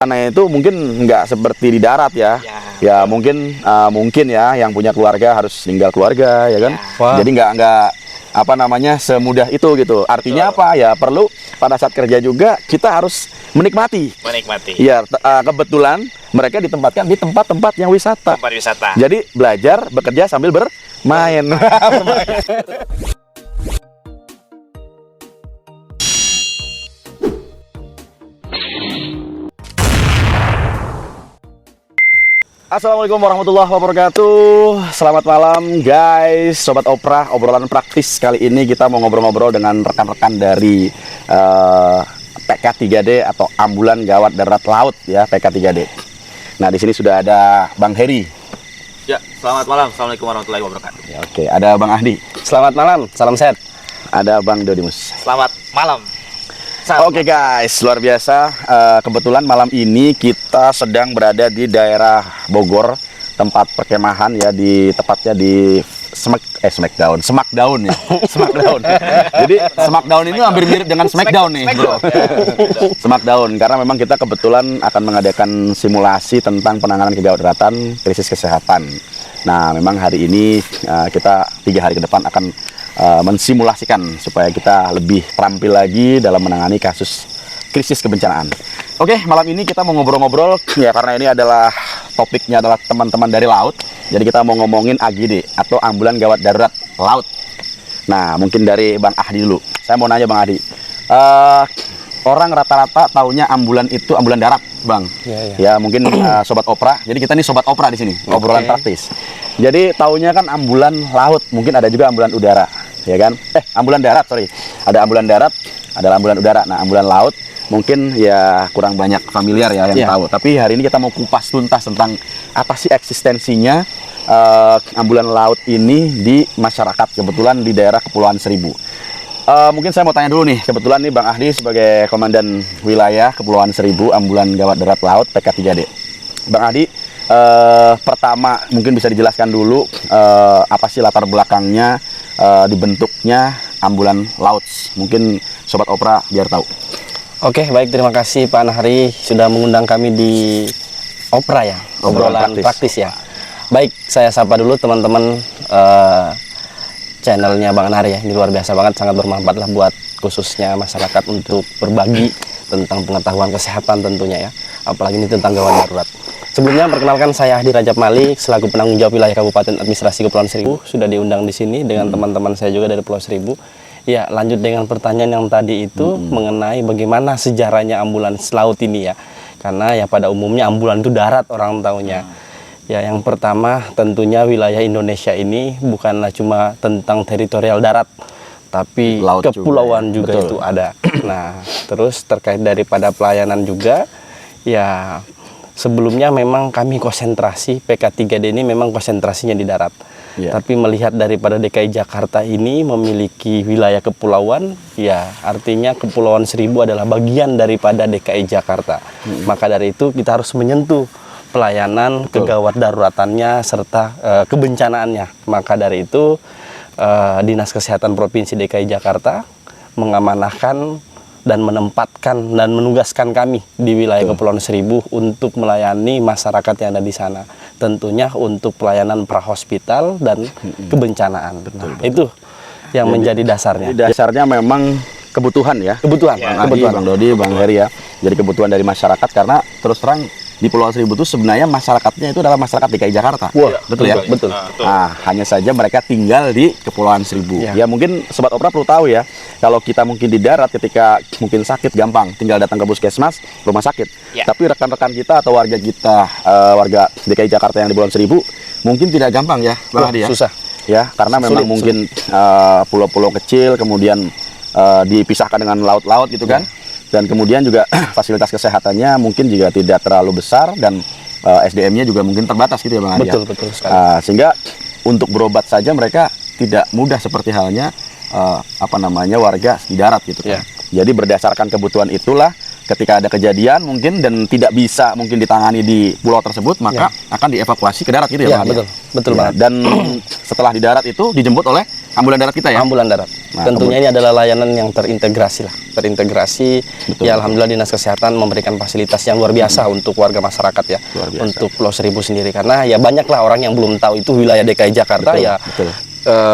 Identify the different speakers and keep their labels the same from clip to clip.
Speaker 1: Karena itu mungkin nggak seperti di darat ya. Ya mungkin ya yang punya keluarga harus tinggal keluarga ya kan. Jadi nggak apa namanya semudah itu gitu. Artinya apa ya, perlu pada saat kerja juga kita harus menikmati. Iya, kebetulan mereka ditempatkan di tempat-tempat yang wisata. Jadi belajar, bekerja sambil bermain. Assalamualaikum warahmatullahi wabarakatuh. Selamat malam guys, Sobat Opra. Obrolan praktis kali ini kita mau ngobrol-ngobrol dengan rekan-rekan dari PK3D atau Ambulan Gawat Darurat Laut ya, PK3D. Nah, di sini sudah ada Bang Heri.
Speaker 2: Ya, selamat malam. Assalamualaikum warahmatullahi wabarakatuh.
Speaker 1: Ya, oke, ada Bang Ahdi.
Speaker 3: Selamat malam, salam sehat.
Speaker 1: Ada Bang Dodimus.
Speaker 2: Selamat malam.
Speaker 1: Oke guys, luar biasa. Kebetulan malam ini kita sedang berada di daerah Bogor, tempat perkemahan ya, tepatnya di Smackdown ya. Smackdown. Jadi Smackdown ini hampir mirip dengan Smackdown nih, bro. Smackdown, karena memang kita kebetulan akan mengadakan simulasi tentang penanganan kedaruratan krisis kesehatan. Nah, memang hari ini kita 3 hari ke depan akan mensimulasikan supaya kita lebih terampil lagi dalam menangani kasus krisis kebencanaan. Oke, malam ini kita mau ngobrol-ngobrol ya, karena ini adalah topiknya adalah teman-teman dari laut. Jadi kita mau ngomongin AGD atau Ambulan Gawat Darurat Laut. Nah, mungkin dari Bang Ahdi dulu. Saya mau nanya Bang Ahdi. Orang rata-rata taunya ambulan itu ambulan darat, Bang. Ya, mungkin Sobat Opra. Jadi kita nih Sobat Opra di sini, obrolan praktis. Jadi taunya kan ambulan laut, mungkin ada juga ambulan udara, ya kan? Ambulan darat, sorry. Ada ambulan darat, ada ambulan udara. Nah, ambulan laut mungkin ya kurang banyak familiar ya yang tahu. Tapi hari ini kita mau kupas tuntas tentang apa sih eksistensinya ambulan laut ini di masyarakat, kebetulan di daerah Kepulauan Seribu. Mungkin saya mau tanya dulu nih, kebetulan nih Bang Ahdi sebagai Komandan Wilayah Kepulauan Seribu Ambulan Gawat Darurat Laut PK3D. Bang Ahdi, pertama mungkin bisa dijelaskan dulu apa sih latar belakangnya dibentuknya ambulan laut. Mungkin Sobat Opra biar tahu.
Speaker 3: Oke, baik, terima kasih Pak Nahari sudah mengundang kami di Opra ya, obrolan praktis ya. Baik, saya sapa dulu teman-teman channelnya Bang Nahari ya. Ini luar biasa banget, sangat bermanfaat lah buat khususnya masyarakat untuk berbagi tentang pengetahuan kesehatan tentunya ya. Apalagi ini tentang gawat darurat. Sebelumnya perkenalkan, saya Ahdi Rajab Malik selaku penanggung jawab wilayah Kabupaten Administrasi Kepulauan Seribu. Sudah diundang di sini dengan teman-teman saya juga dari Pulau Seribu. Ya, lanjut dengan pertanyaan yang tadi itu mengenai bagaimana sejarahnya ambulans laut ini ya. Karena ya pada umumnya ambulan itu darat orang tahunya. Ya, yang pertama tentunya wilayah Indonesia ini bukanlah cuma tentang teritorial darat, tapi laut kepulauan juga itu ada. Nah, terus terkait daripada pelayanan juga, ya sebelumnya memang kami konsentrasi, PK3D ini memang konsentrasinya di darat. Tapi melihat daripada DKI Jakarta ini memiliki wilayah kepulauan, ya artinya Kepulauan Seribu adalah bagian daripada DKI Jakarta. Maka dari itu kita harus menyentuh pelayanan kegawat daruratannya serta kebencanaannya. Maka dari itu Dinas Kesehatan Provinsi DKI Jakarta mengamanahkan dan menempatkan dan menugaskan kami di wilayah Kepulauan Seribu untuk melayani masyarakat yang ada di sana. Tentunya untuk pelayanan prahospital dan kebencanaan. Itu yang menjadi dasarnya.
Speaker 1: Dasarnya memang kebutuhan ya. Kebutuhan. Bang Dodi, Bang Heri ya. Jadi kebutuhan dari masyarakat, karena terus terang di Pulau Seribu itu sebenarnya masyarakatnya itu adalah masyarakat DKI Jakarta. Betul ya? Betul. Nah, hanya saja mereka tinggal di Kepulauan Seribu. Ya, mungkin Sobat Opera perlu tahu ya, kalau kita mungkin di darat ketika mungkin sakit gampang tinggal datang ke puskesmas, rumah sakit. Tapi rekan-rekan kita atau warga kita, warga DKI Jakarta yang di Pulau Seribu mungkin tidak gampang ya, Bang Adi ya.
Speaker 3: Susah.
Speaker 1: Ya, karena memang mungkin pulau-pulau kecil, kemudian dipisahkan dengan laut-laut gitu kan. Dan kemudian juga fasilitas kesehatannya mungkin juga tidak terlalu besar, dan SDM-nya juga mungkin terbatas gitu ya Bang Adi.
Speaker 3: Betul sekali.
Speaker 1: Sehingga untuk berobat saja mereka tidak mudah seperti halnya warga di darat gitu kan. Jadi berdasarkan kebutuhan itulah ketika ada kejadian mungkin dan tidak bisa mungkin ditangani di pulau tersebut, maka akan dievakuasi ke darat gitu ya Bang Adi.
Speaker 3: Betul banget.
Speaker 1: Dan setelah di darat itu dijemput oleh ambulan darat kita ya.
Speaker 3: Ambulan darat.
Speaker 1: Nah,
Speaker 3: tentunya ini adalah layanan yang terintegrasi lah, terintegrasi.
Speaker 1: Betul.
Speaker 3: Ya alhamdulillah Dinas Kesehatan memberikan fasilitas yang luar biasa untuk warga masyarakat ya,
Speaker 1: Luar biasa.
Speaker 3: untuk Pulau Seribu sendiri, karena ya banyaklah orang yang belum tahu itu wilayah DKI Jakarta.
Speaker 1: Betul,
Speaker 3: ya
Speaker 1: betul.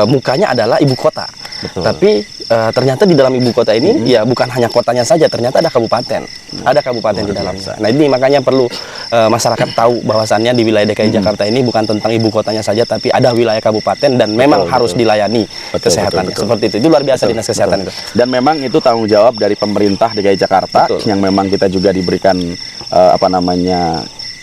Speaker 3: Mukanya adalah ibu kota.
Speaker 1: Betul.
Speaker 3: Tapi ternyata di dalam ibu kota ini ya bukan hanya kotanya saja, ternyata ada kabupaten. Ada kabupaten di dalamnya. Nah, ini makanya perlu masyarakat tahu bahwasannya di wilayah DKI Jakarta ini bukan tentang ibu kotanya saja, tapi ada wilayah kabupaten dan memang harus dilayani kesehatannya.
Speaker 1: betul.
Speaker 3: Seperti itu. Itu luar biasa Dinas Kesehatan itu.
Speaker 1: Dan memang itu tanggung jawab dari pemerintah DKI Jakarta.
Speaker 3: Betul.
Speaker 1: Yang memang kita juga diberikan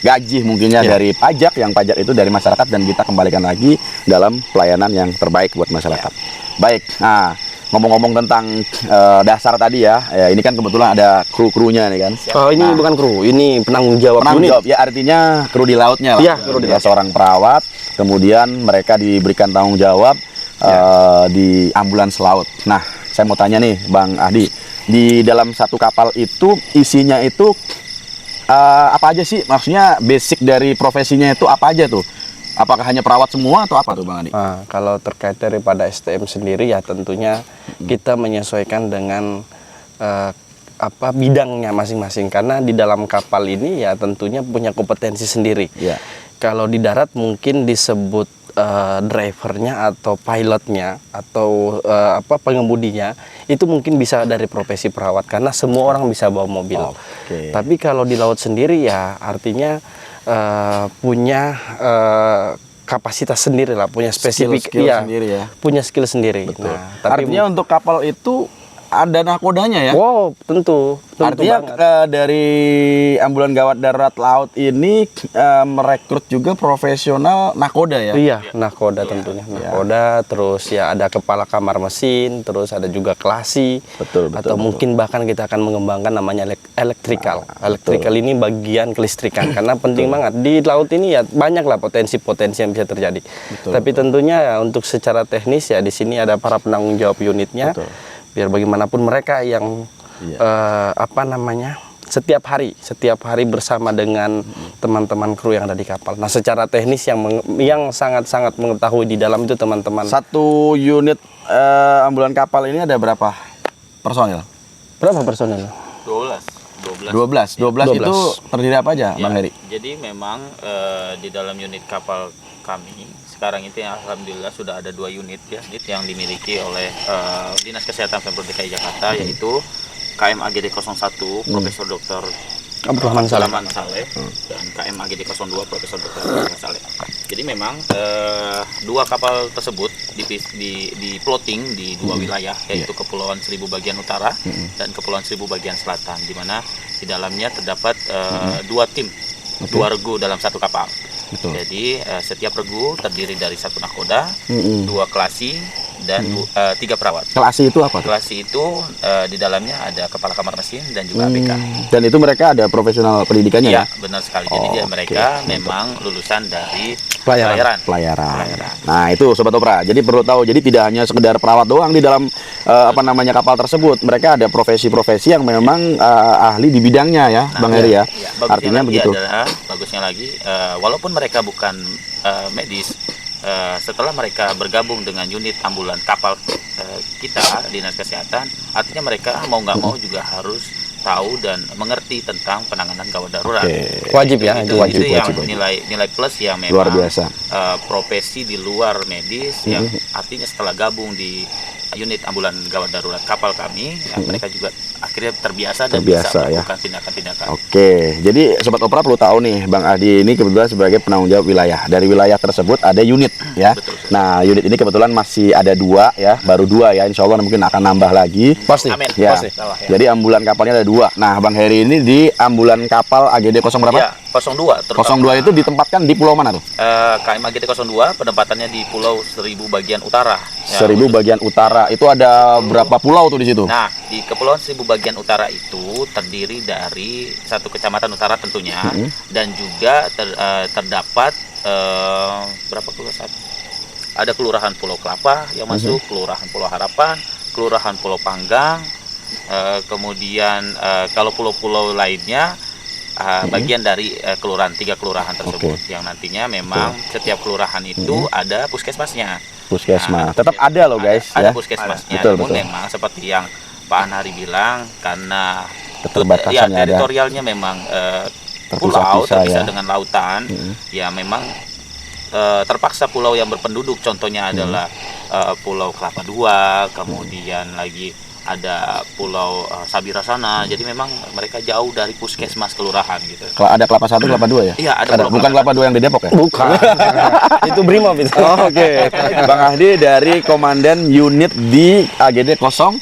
Speaker 1: gaji mungkinnya dari pajak, yang pajak itu dari masyarakat dan kita kembalikan lagi dalam pelayanan yang terbaik buat masyarakat. Baik, nah ngomong-ngomong tentang dasar tadi ya, ini kan kebetulan ada kru-krunya nih kan.
Speaker 3: Oh, ini bukan kru, ini penanggung jawab
Speaker 1: Penanggung
Speaker 3: unit.
Speaker 1: jawab ya, artinya kru di lautnya lah.
Speaker 3: Iya, kru di
Speaker 1: Ya,
Speaker 3: laut.
Speaker 1: seorang perawat, kemudian mereka diberikan tanggung jawab di ambulans laut. Nah, saya mau tanya nih Bang Ahdi, di dalam satu kapal itu isinya itu apa aja sih? Maksudnya basic dari profesinya itu apa aja tuh? Apakah hanya perawat semua atau apa tuh Bang Ahdi?
Speaker 3: Nah, kalau terkait daripada STM sendiri ya tentunya kita menyesuaikan dengan apa bidangnya masing-masing, karena di dalam kapal ini ya tentunya punya kompetensi sendiri.
Speaker 1: Iya.
Speaker 3: Kalau di darat mungkin disebut drivernya atau pilotnya atau apa pengemudinya itu mungkin bisa dari profesi perawat, karena semua orang bisa bawa mobil.
Speaker 1: Oke.
Speaker 3: Tapi kalau di laut sendiri ya artinya punya kapasitas sendiri lah, punya spesifik,
Speaker 1: Skill
Speaker 3: iya,
Speaker 1: sendiri ya.
Speaker 3: punya skill sendiri.
Speaker 1: Betul.
Speaker 3: Nah, tapi
Speaker 1: Artinya untuk kapal itu ada nakodanya ya?
Speaker 3: wow, tentu
Speaker 1: Artinya
Speaker 3: banget.
Speaker 1: dari ambulan gawat darurat laut ini merekrut juga profesional nakoda ya?
Speaker 3: Iya, nakoda tentunya. Nakoda, terus ya ada kepala kamar mesin, terus ada juga klasi.
Speaker 1: Betul, betul,
Speaker 3: atau
Speaker 1: betul.
Speaker 3: mungkin bahkan kita akan mengembangkan namanya elektrikal. Elektrikal ini bagian kelistrikan, karena penting banget. Di laut ini ya banyaklah potensi-potensi yang bisa terjadi. Tapi tentunya ya untuk secara teknis ya di sini ada para penanggung jawab unitnya.
Speaker 1: Betul.
Speaker 3: Biar bagaimanapun mereka yang apa namanya setiap hari bersama dengan teman-teman kru yang ada di kapal. Nah, secara teknis yang sangat-sangat mengetahui di dalam itu teman-teman.
Speaker 1: Satu unit ambulan kapal ini ada berapa personil?
Speaker 3: Berapa personel?
Speaker 2: 12
Speaker 1: 12 itu terdiri apa aja,
Speaker 2: Ya,
Speaker 1: Bang Heri?
Speaker 2: jadi memang di dalam unit kapal kami sekarang itu alhamdulillah sudah ada 2 unit ya, yang dimiliki oleh Dinas Kesehatan Pemprov DKI Jakarta, yaitu KM AGD 01 Profesor Dr.
Speaker 3: Abdurrahman Saleh.
Speaker 2: Abdurrahman Saleh dan KM AGD 02 Profesor Dr. Abdurrahman Saleh. Jadi memang 2 kapal tersebut di plotting di 2 wilayah, yaitu Kepulauan Seribu bagian utara dan Kepulauan Seribu bagian selatan, di mana di dalamnya terdapat 2 tim, 2 regu dalam satu kapal.
Speaker 1: Betul.
Speaker 2: Jadi setiap regu terdiri dari 1 nakoda, 2 klasi, dan 3 perawat.
Speaker 1: Klasi itu apa tuh?
Speaker 2: Klasi itu di dalamnya ada kepala kamar mesin dan juga ABK.
Speaker 1: Dan itu mereka ada profesional pendidikannya
Speaker 2: Iya,
Speaker 1: ya?
Speaker 2: benar sekali. Jadi dia mereka memang lulusan dari
Speaker 3: Pelayaran.
Speaker 2: pelayaran.
Speaker 1: Nah, itu Sobat Opera. Jadi perlu tahu, jadi tidak hanya sekedar perawat doang di dalam kapal tersebut. Mereka ada profesi-profesi yang memang ahli di bidangnya ya, Bang Heri ya. Artinya begitu.
Speaker 2: Bagusnya lagi, walaupun mereka bukan medis, setelah mereka bergabung dengan unit ambulan kapal kita Dinas Kesehatan, artinya mereka mau nggak mau juga harus tahu dan mengerti tentang penanganan gawat darurat.
Speaker 3: Wajib ya, itu wajib.
Speaker 2: Itu yang nilai plus yang memang
Speaker 1: Luar biasa.
Speaker 2: profesi di luar medis yang artinya setelah gabung di unit ambulan gawat darurat kapal kami, ya, mereka juga akhirnya terbiasa dan bisa
Speaker 1: ya.
Speaker 2: melakukan tindakan-tindakan.
Speaker 1: Oke, jadi Sobat Opera perlu tahu nih, Bang Ahdi ini kebetulan sebagai penanggung jawab wilayah. Dari wilayah tersebut ada unit ya.
Speaker 2: Betul.
Speaker 1: Nah, unit ini kebetulan masih ada 2 ya, baru 2 ya. Insya Allah mungkin akan nambah lagi.
Speaker 3: Pasti.
Speaker 2: Amin.
Speaker 1: Ya.
Speaker 3: Pasti.
Speaker 1: Jadi ambulan kapalnya ada 2. Nah, Bang Heri ini di ambulan kapal AGD 0 berapa?
Speaker 2: Ya, 02 terutama
Speaker 1: 02 itu ditempatkan di pulau mana tuh?
Speaker 2: KM AGD 02 penempatannya di Pulau Seribu bagian utara. Ya,
Speaker 1: 1000 bagian utara. Itu ada berapa pulau tuh di situ?
Speaker 2: Nah, di Kepulauan Seribu bagian utara itu terdiri dari 1 kecamatan utara tentunya, dan juga terdapat berapa kelurahan? Ada Kelurahan Pulau Kelapa yang masuk, Kelurahan Pulau Harapan, Kelurahan Pulau Panggang, kemudian kalau pulau-pulau lainnya bagian dari kelurahan, 3 kelurahan tersebut yang nantinya memang setiap kelurahan itu ada puskesmasnya.
Speaker 1: Puskesmas. Tetap ada loh guys
Speaker 2: Ada
Speaker 1: ya.
Speaker 2: puskesmasnya.
Speaker 1: Betul,
Speaker 2: Namun
Speaker 1: betul.
Speaker 2: memang seperti yang Pak Anhari bilang, karena
Speaker 1: Keterbatasannya ada.
Speaker 2: teritorialnya memang pulau
Speaker 1: Terpisah-pisah,
Speaker 2: terpisah
Speaker 1: ya.
Speaker 2: dengan lautan, ya memang terpaksa pulau yang berpenduduk, contohnya adalah Pulau Kelapa II, kemudian lagi ada Pulau Sabira sana. Jadi memang mereka jauh dari puskesmas kelurahan gitu.
Speaker 1: Kalau ada kelapa 1, kelapa 2 ya?
Speaker 2: Iya, ada Pulau
Speaker 1: Bukan kelapa 2 yang di Depok ya?
Speaker 3: Bukan. Itu Brimob itu.
Speaker 1: Oh, oke. Bang Ahdi dari Komandan Unit di AGD 02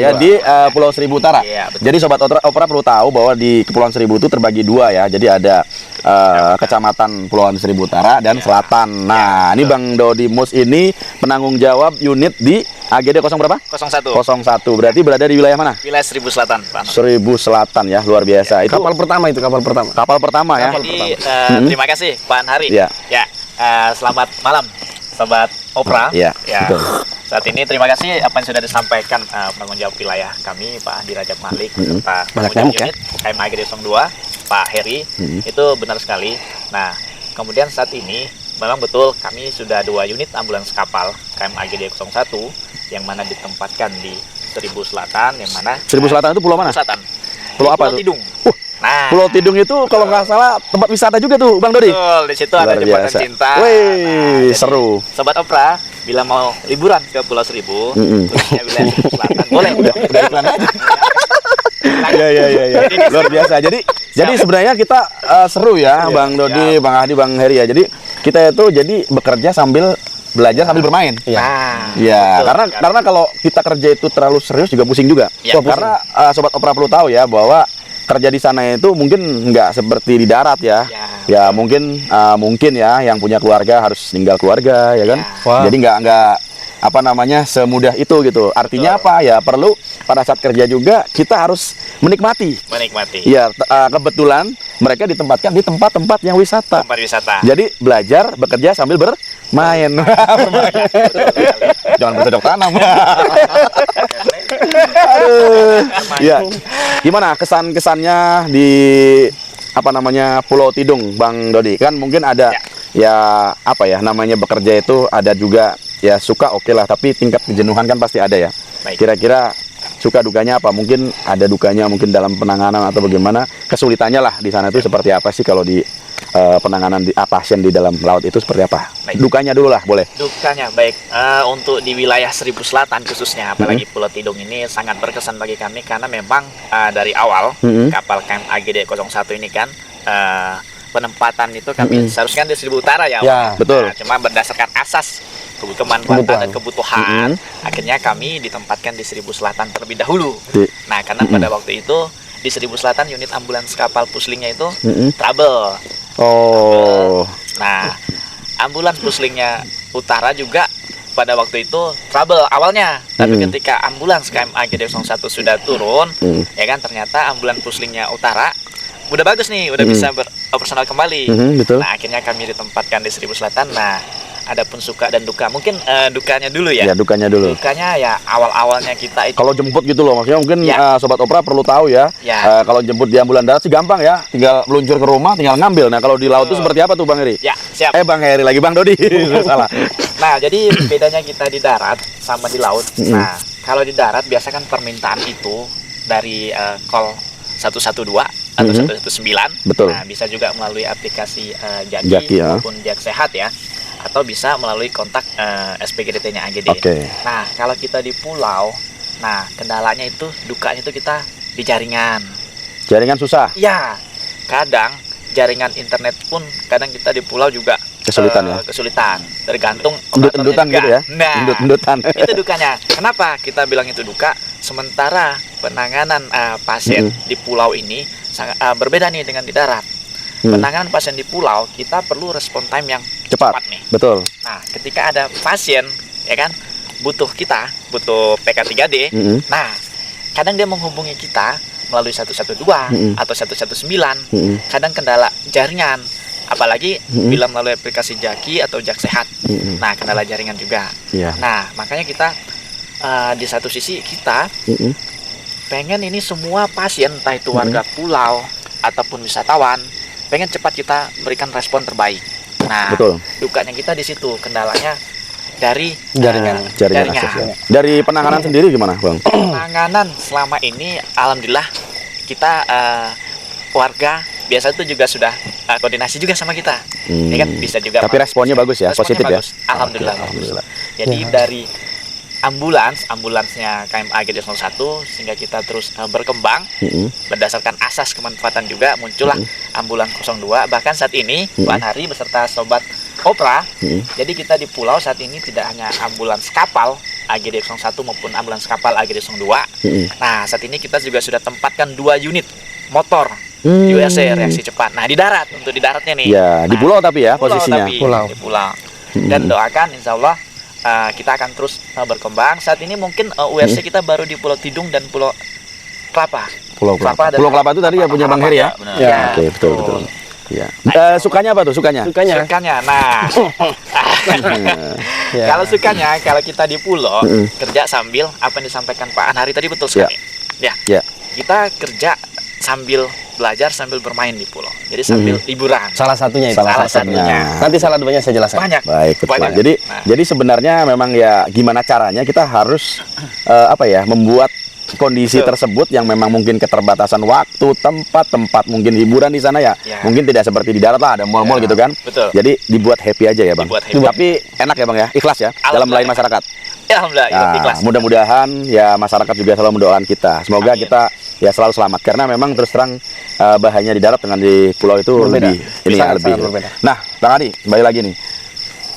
Speaker 1: ya di Pulau Seribu Utara.
Speaker 2: Iya, betul.
Speaker 1: Jadi sobat opera perlu tahu bahwa di Kepulauan Seribu itu terbagi 2 ya. Jadi ada Kecamatan Kepulauan Seribu Utara dan Selatan. Nah, ini Bang Dodi Mus ini penanggung jawab unit di AGD 0 berapa?
Speaker 2: 01
Speaker 1: 01. Berarti berada di wilayah mana?
Speaker 2: wilayah Seribu Selatan, Pak.
Speaker 1: Seribu Selatan ya, luar biasa. Itu
Speaker 3: Kapal pertama itu, kapal pertama.
Speaker 1: kapal pertama ya.
Speaker 2: Jadi terima kasih Pak Anhari.
Speaker 1: Iya.
Speaker 2: Ya, selamat malam sobat Opera.
Speaker 1: Iya, betul.
Speaker 2: Saat ini terima kasih apa yang sudah disampaikan penanggung jawab wilayah kami Pak Andi Rajab Malik serta
Speaker 3: Banyak
Speaker 2: penanggung
Speaker 3: nyamuk,
Speaker 2: jawab unit KMAGD 02 Pak Heri. Itu benar sekali. Nah, kemudian saat ini memang betul kami sudah 2 unit ambulans kapal KMAGD 01 yang mana ditempatkan di Seribu Selatan, yang mana
Speaker 1: Seribu Selatan itu pulau mana?
Speaker 2: Selatan.
Speaker 1: Pulau
Speaker 2: Di
Speaker 1: apa tuh?
Speaker 2: Tidung. Nah,
Speaker 1: Pulau Tidung itu kalau nggak salah tempat wisata juga tuh, Bang Dodi.
Speaker 2: betul, di situ ada
Speaker 1: Luar
Speaker 2: jembatan
Speaker 1: biasa.
Speaker 2: cinta.
Speaker 1: Wih,
Speaker 2: jadi,
Speaker 1: seru.
Speaker 2: Sobat Opera, bila mau liburan ke Pulau Seribu, khususnya wilayah Seribu Selatan, boleh.
Speaker 1: Udah iklan aja. Ya. Luar biasa. Jadi sebenarnya kita seru ya, Bang Dodi, Bang Ahdi, Bang Heri ya. Jadi kita itu jadi bekerja sambil belajar sambil bermain.
Speaker 2: Nah,
Speaker 1: Ya,
Speaker 2: betul.
Speaker 1: karena kalau kita kerja itu terlalu serius juga pusing juga.
Speaker 2: Ya,
Speaker 1: Wah, karena sobat opera perlu tahu ya bahwa kerja di sana itu mungkin nggak seperti di darat ya. Ya mungkin ya yang punya keluarga harus tinggal keluarga ya kan.
Speaker 3: Wah.
Speaker 1: Jadi nggak apa namanya semudah itu gitu. Artinya apa ya, perlu pada saat kerja juga kita harus menikmati.
Speaker 2: menikmati
Speaker 1: Iya, kebetulan mereka ditempatkan di tempat-tempat yang wisata.
Speaker 2: tempat wisata.
Speaker 1: Jadi belajar, bekerja sambil bermain. Jangan bercocok tanam. Aduh. Ya. Gimana kesan-kesannya di apa namanya Pulau Tidung, Bang Dodi? Kan mungkin ada ya apa ya namanya bekerja itu ada juga ya suka oke lah, tapi tingkat kejenuhan kan pasti ada ya.
Speaker 2: Baik.
Speaker 1: Kira-kira suka dukanya apa? Mungkin ada dukanya mungkin dalam penanganan atau bagaimana? Kesulitannya lah di sana itu seperti apa sih kalau di penanganan pasien di dalam laut itu seperti apa?
Speaker 2: Baik.
Speaker 1: Dukanya dulu lah, boleh.
Speaker 2: Dukanya baik untuk di wilayah Seribu Selatan khususnya, apalagi Pulau Tidung ini sangat berkesan bagi kami karena memang dari awal kapal KMAGD 01 ini kan penempatan itu kami seharusnya di Seribu Utara ya.
Speaker 3: Ya,
Speaker 1: betul.
Speaker 2: Nah, cuma berdasarkan asas kemanfaatan dan kebutuhan, akhirnya kami ditempatkan di Seribu Selatan terlebih dahulu. Nah, karena pada waktu itu di Seribu Selatan unit ambulans kapal puslingnya itu trouble.
Speaker 1: Oh.
Speaker 2: Nah, ambulans puslingnya Utara juga pada waktu itu trouble awalnya. Tapi ketika ambulans KMAGD 01 sudah turun, ya kan ternyata ambulans puslingnya Utara udah bagus nih, udah bisa beroperasional kembali.
Speaker 1: Betul.
Speaker 2: Nah, akhirnya kami ditempatkan di Seribu Selatan. Nah, adapun suka dan duka, mungkin dukanya dulu ya.
Speaker 1: Ya, dukanya dulu.
Speaker 2: Dukanya ya awal-awalnya kita itu
Speaker 1: Kalau jemput gitu loh, maksudnya mungkin
Speaker 2: Ya.
Speaker 1: sobat opera perlu tahu ya.
Speaker 2: Ya.
Speaker 1: Kalau jemput di ambulan darat sih gampang ya, tinggal meluncur ke rumah, tinggal ngambil. Nah, kalau di laut itu seperti apa tuh, Bang Heri?
Speaker 2: ya siap.
Speaker 1: Bang Heri lagi, Bang Dodi. Salah.
Speaker 2: Nah, jadi bedanya kita di darat sama di laut. Nah, kalau di darat biasa kan permintaan itu dari call 112 atau 119.
Speaker 1: Betul.
Speaker 2: Nah, bisa juga melalui aplikasi
Speaker 1: Jaki,
Speaker 2: Jaki
Speaker 1: ya.
Speaker 2: maupun Jak Sehat ya. Atau bisa melalui kontak SPGDT-nya AGD.
Speaker 1: Oke.
Speaker 2: Nah, kalau kita di pulau, nah kendalanya itu, dukanya itu kita di jaringan.
Speaker 1: Jaringan susah,
Speaker 2: Ya, kadang jaringan internet pun kadang kita di pulau juga
Speaker 1: kesulitan ya.
Speaker 2: kesulitan, tergantung
Speaker 1: Endut-endutan
Speaker 2: operatornya
Speaker 1: gitu ya.
Speaker 2: juga. Nah,
Speaker 1: Endut-endutan.
Speaker 2: itu dukanya. Kenapa kita bilang itu duka? Sementara penanganan pasien di pulau ini sangat berbeda nih dengan di darat. Penanganan pasien di pulau kita perlu respon time yang
Speaker 1: Cepat.
Speaker 2: nih.
Speaker 1: Betul.
Speaker 2: Nah, ketika ada pasien, ya kan, butuh PK3D. Nah, kadang dia menghubungi kita melalui 112 atau 119. Kadang kendala jaringan. Apalagi bila melalui aplikasi Jaki atau Jak Sehat. Nah, kendala jaringan juga.
Speaker 1: Iya.
Speaker 2: Nah, makanya kita di satu sisi kita
Speaker 4: pengen ini semua pasien, entah itu warga pulau ataupun wisatawan, pengen cepat kita berikan respon terbaik. Nah,
Speaker 1: Betul.
Speaker 4: dukanya kita di situ, kendalanya dari
Speaker 3: Jaringan.
Speaker 1: Jaringan aksesnya. Dari penanganan sendiri gimana, Bang?
Speaker 4: Penanganan selama ini, alhamdulillah kita warga biasa itu juga sudah koordinasi juga sama kita. Ini kan bisa juga.
Speaker 1: Tapi responnya bagus ya,
Speaker 4: Responnya
Speaker 1: positif
Speaker 4: bagus.
Speaker 1: ya.
Speaker 4: Alhamdulillah.
Speaker 1: Oke, alhamdulillah.
Speaker 4: Jadi dari ambulansnya KMA GD01 sehingga kita terus berkembang berdasarkan asas kemanfaatan juga muncullah ambulans 02. Bahkan saat ini Pak Hari beserta sobat Opera, jadi kita di pulau saat ini tidak hanya ambulans kapal AGD01 maupun ambulans kapal AGD02. Nah, saat ini kita juga sudah tempatkan 2 unit motor USA reaksi cepat. Nah, di darat, untuk di daratnya nih.
Speaker 1: Ya, di
Speaker 4: Nah,
Speaker 1: pulau tapi ya
Speaker 4: pulau
Speaker 1: posisinya.
Speaker 4: tapi,
Speaker 3: Pulau.
Speaker 4: di pulau. Dan doakan insya Allah kita akan terus berkembang. Saat ini mungkin URC kita baru di Pulau Tidung dan Pulau Kelapa.
Speaker 1: Pulau Kelapa.
Speaker 4: dan
Speaker 1: Pulau Kelapa itu tadi ya punya Bang Heri ya?
Speaker 2: Benar.
Speaker 3: Ya.
Speaker 1: Oke, betul. Ya. Sukanya apa tuh? Sukanya?
Speaker 4: Sukanya, nah
Speaker 3: Ya.
Speaker 4: kalau sukanya, kalau kita di pulau kerja sambil apa yang disampaikan Pak Anhari tadi betul sekali. Ya.
Speaker 1: Ya.
Speaker 4: Kita kerja sambil belajar sambil bermain di pulau. Jadi sambil liburan.
Speaker 3: Salah satunya itu.
Speaker 4: Salah satunya.
Speaker 3: Nanti salah duanya saya jelaskan.
Speaker 4: Banyak.
Speaker 1: Baik, betul.
Speaker 4: Banyak.
Speaker 1: Jadi
Speaker 4: Nah.
Speaker 1: jadi sebenarnya memang ya gimana caranya kita harus membuat kondisi
Speaker 4: Betul.
Speaker 1: tersebut yang memang mungkin keterbatasan waktu, tempat mungkin hiburan di sana ya.
Speaker 4: Ya.
Speaker 1: Mungkin tidak seperti di darat lah ada mall-mall
Speaker 4: Ya,
Speaker 1: gitu kan.
Speaker 4: betul.
Speaker 1: Jadi dibuat happy aja ya, Bang.
Speaker 4: Dibuat happy.
Speaker 1: Tapi enak ya, Bang ya. Ikhlas ya dalam melayani masyarakat.
Speaker 4: Ya, alhamdulillah,
Speaker 1: Nah,
Speaker 4: ikhlas.
Speaker 1: mudah-mudahan ya masyarakat juga selalu mendoakan kita. Semoga
Speaker 4: Amin.
Speaker 1: kita ya selalu selamat karena memang terus terang bahayanya di darat dengan di pulau itu
Speaker 3: Berbeda.
Speaker 1: lebih ini ya
Speaker 3: Sangat
Speaker 1: lebih.
Speaker 3: berbeda.
Speaker 1: Nah, Bang Adi, kembali lagi nih.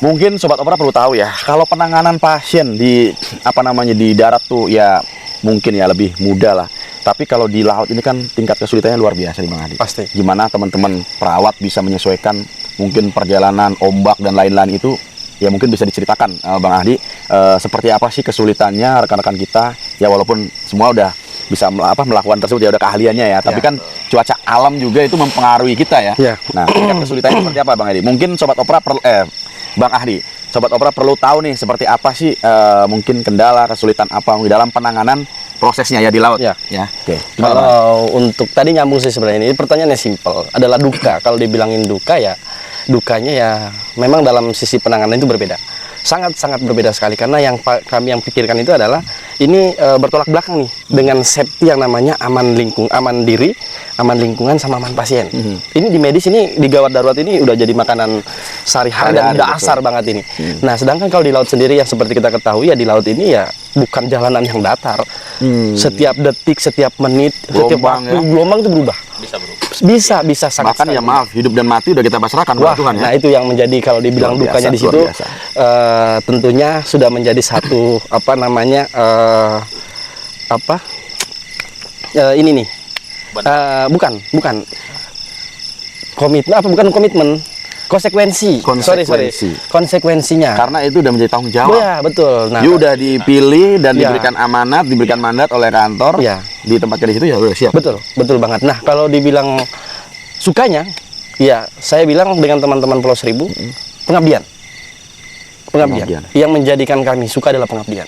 Speaker 1: Mungkin sobat Opera perlu tahu ya, kalau penanganan pasien di di darat tuh ya mungkin ya lebih mudah lah. Tapi kalau di laut ini kan tingkat kesulitannya luar biasa nih Bang Adi.
Speaker 3: Pasti.
Speaker 1: Gimana teman-teman perawat bisa menyesuaikan mungkin perjalanan ombak dan lain-lain itu ya mungkin bisa diceritakan Bang Adi seperti apa sih kesulitannya rekan-rekan kita ya walaupun semua udah bisa melakukan tersebut ya udah keahliannya ya tapi kan cuaca alam juga itu mempengaruhi kita ya.
Speaker 3: Ya.
Speaker 1: Nah, tingkat kesulitannya seperti apa Bang Adi? Mungkin sobat Opera Bang Ahdi, sobat Opera perlu tahu nih seperti apa sih mungkin kendala kesulitan apa di dalam penanganan prosesnya ya di laut
Speaker 3: Ya.
Speaker 1: Oke. Gimana, Bang?
Speaker 3: Kalau untuk tadi nyambung sih sebenarnya ini pertanyaannya simpel adalah duka. Kalau dibilangin duka ya dukanya ya memang dalam sisi penanganan itu berbeda. Sangat berbeda sekali karena yang kami yang pikirkan itu adalah ini bertolak belakang nih dengan safety yang namanya aman diri, aman lingkungan sama aman pasien. Ini di medis ini di gawat darurat ini udah jadi makanan sehari-hari dan
Speaker 1: Sehari-hari,
Speaker 3: dasar banget ini. Nah, sedangkan kalau di laut sendiri yang seperti kita ketahui ya di laut ini ya bukan jalanan yang datar. Setiap detik, setiap menit, setiap
Speaker 1: Gelombang,
Speaker 3: waktu
Speaker 1: ya.
Speaker 3: gelombang itu berubah.
Speaker 2: Bisa berubah.
Speaker 3: Bisa sangat.
Speaker 1: Bahkan ya
Speaker 3: sekali.
Speaker 1: maaf hidup dan mati udah kita pasrahkan
Speaker 3: Wah,
Speaker 1: kepada Tuhan ya.
Speaker 3: nah itu yang menjadi kalau dibilang
Speaker 1: Luar
Speaker 3: dukanya
Speaker 1: biasa,
Speaker 3: di situ
Speaker 1: luar biasa.
Speaker 3: tentunya sudah menjadi satu ini nih bukan komitmen konsekuensi. Konsekuensinya
Speaker 1: Karena itu udah menjadi tanggung jawab.
Speaker 3: ya betul. Nah,
Speaker 1: You udah dipilih dan
Speaker 3: Ya.
Speaker 1: diberikan amanat, diberikan mandat oleh kantor.
Speaker 3: Ya.
Speaker 1: Ditempatkan di situ ya udah siap.
Speaker 3: betul banget. Nah, kalau dibilang sukanya, ya saya bilang dengan teman-teman Pulau Seribu, pengabdian. Yang menjadikan kami suka adalah pengabdian.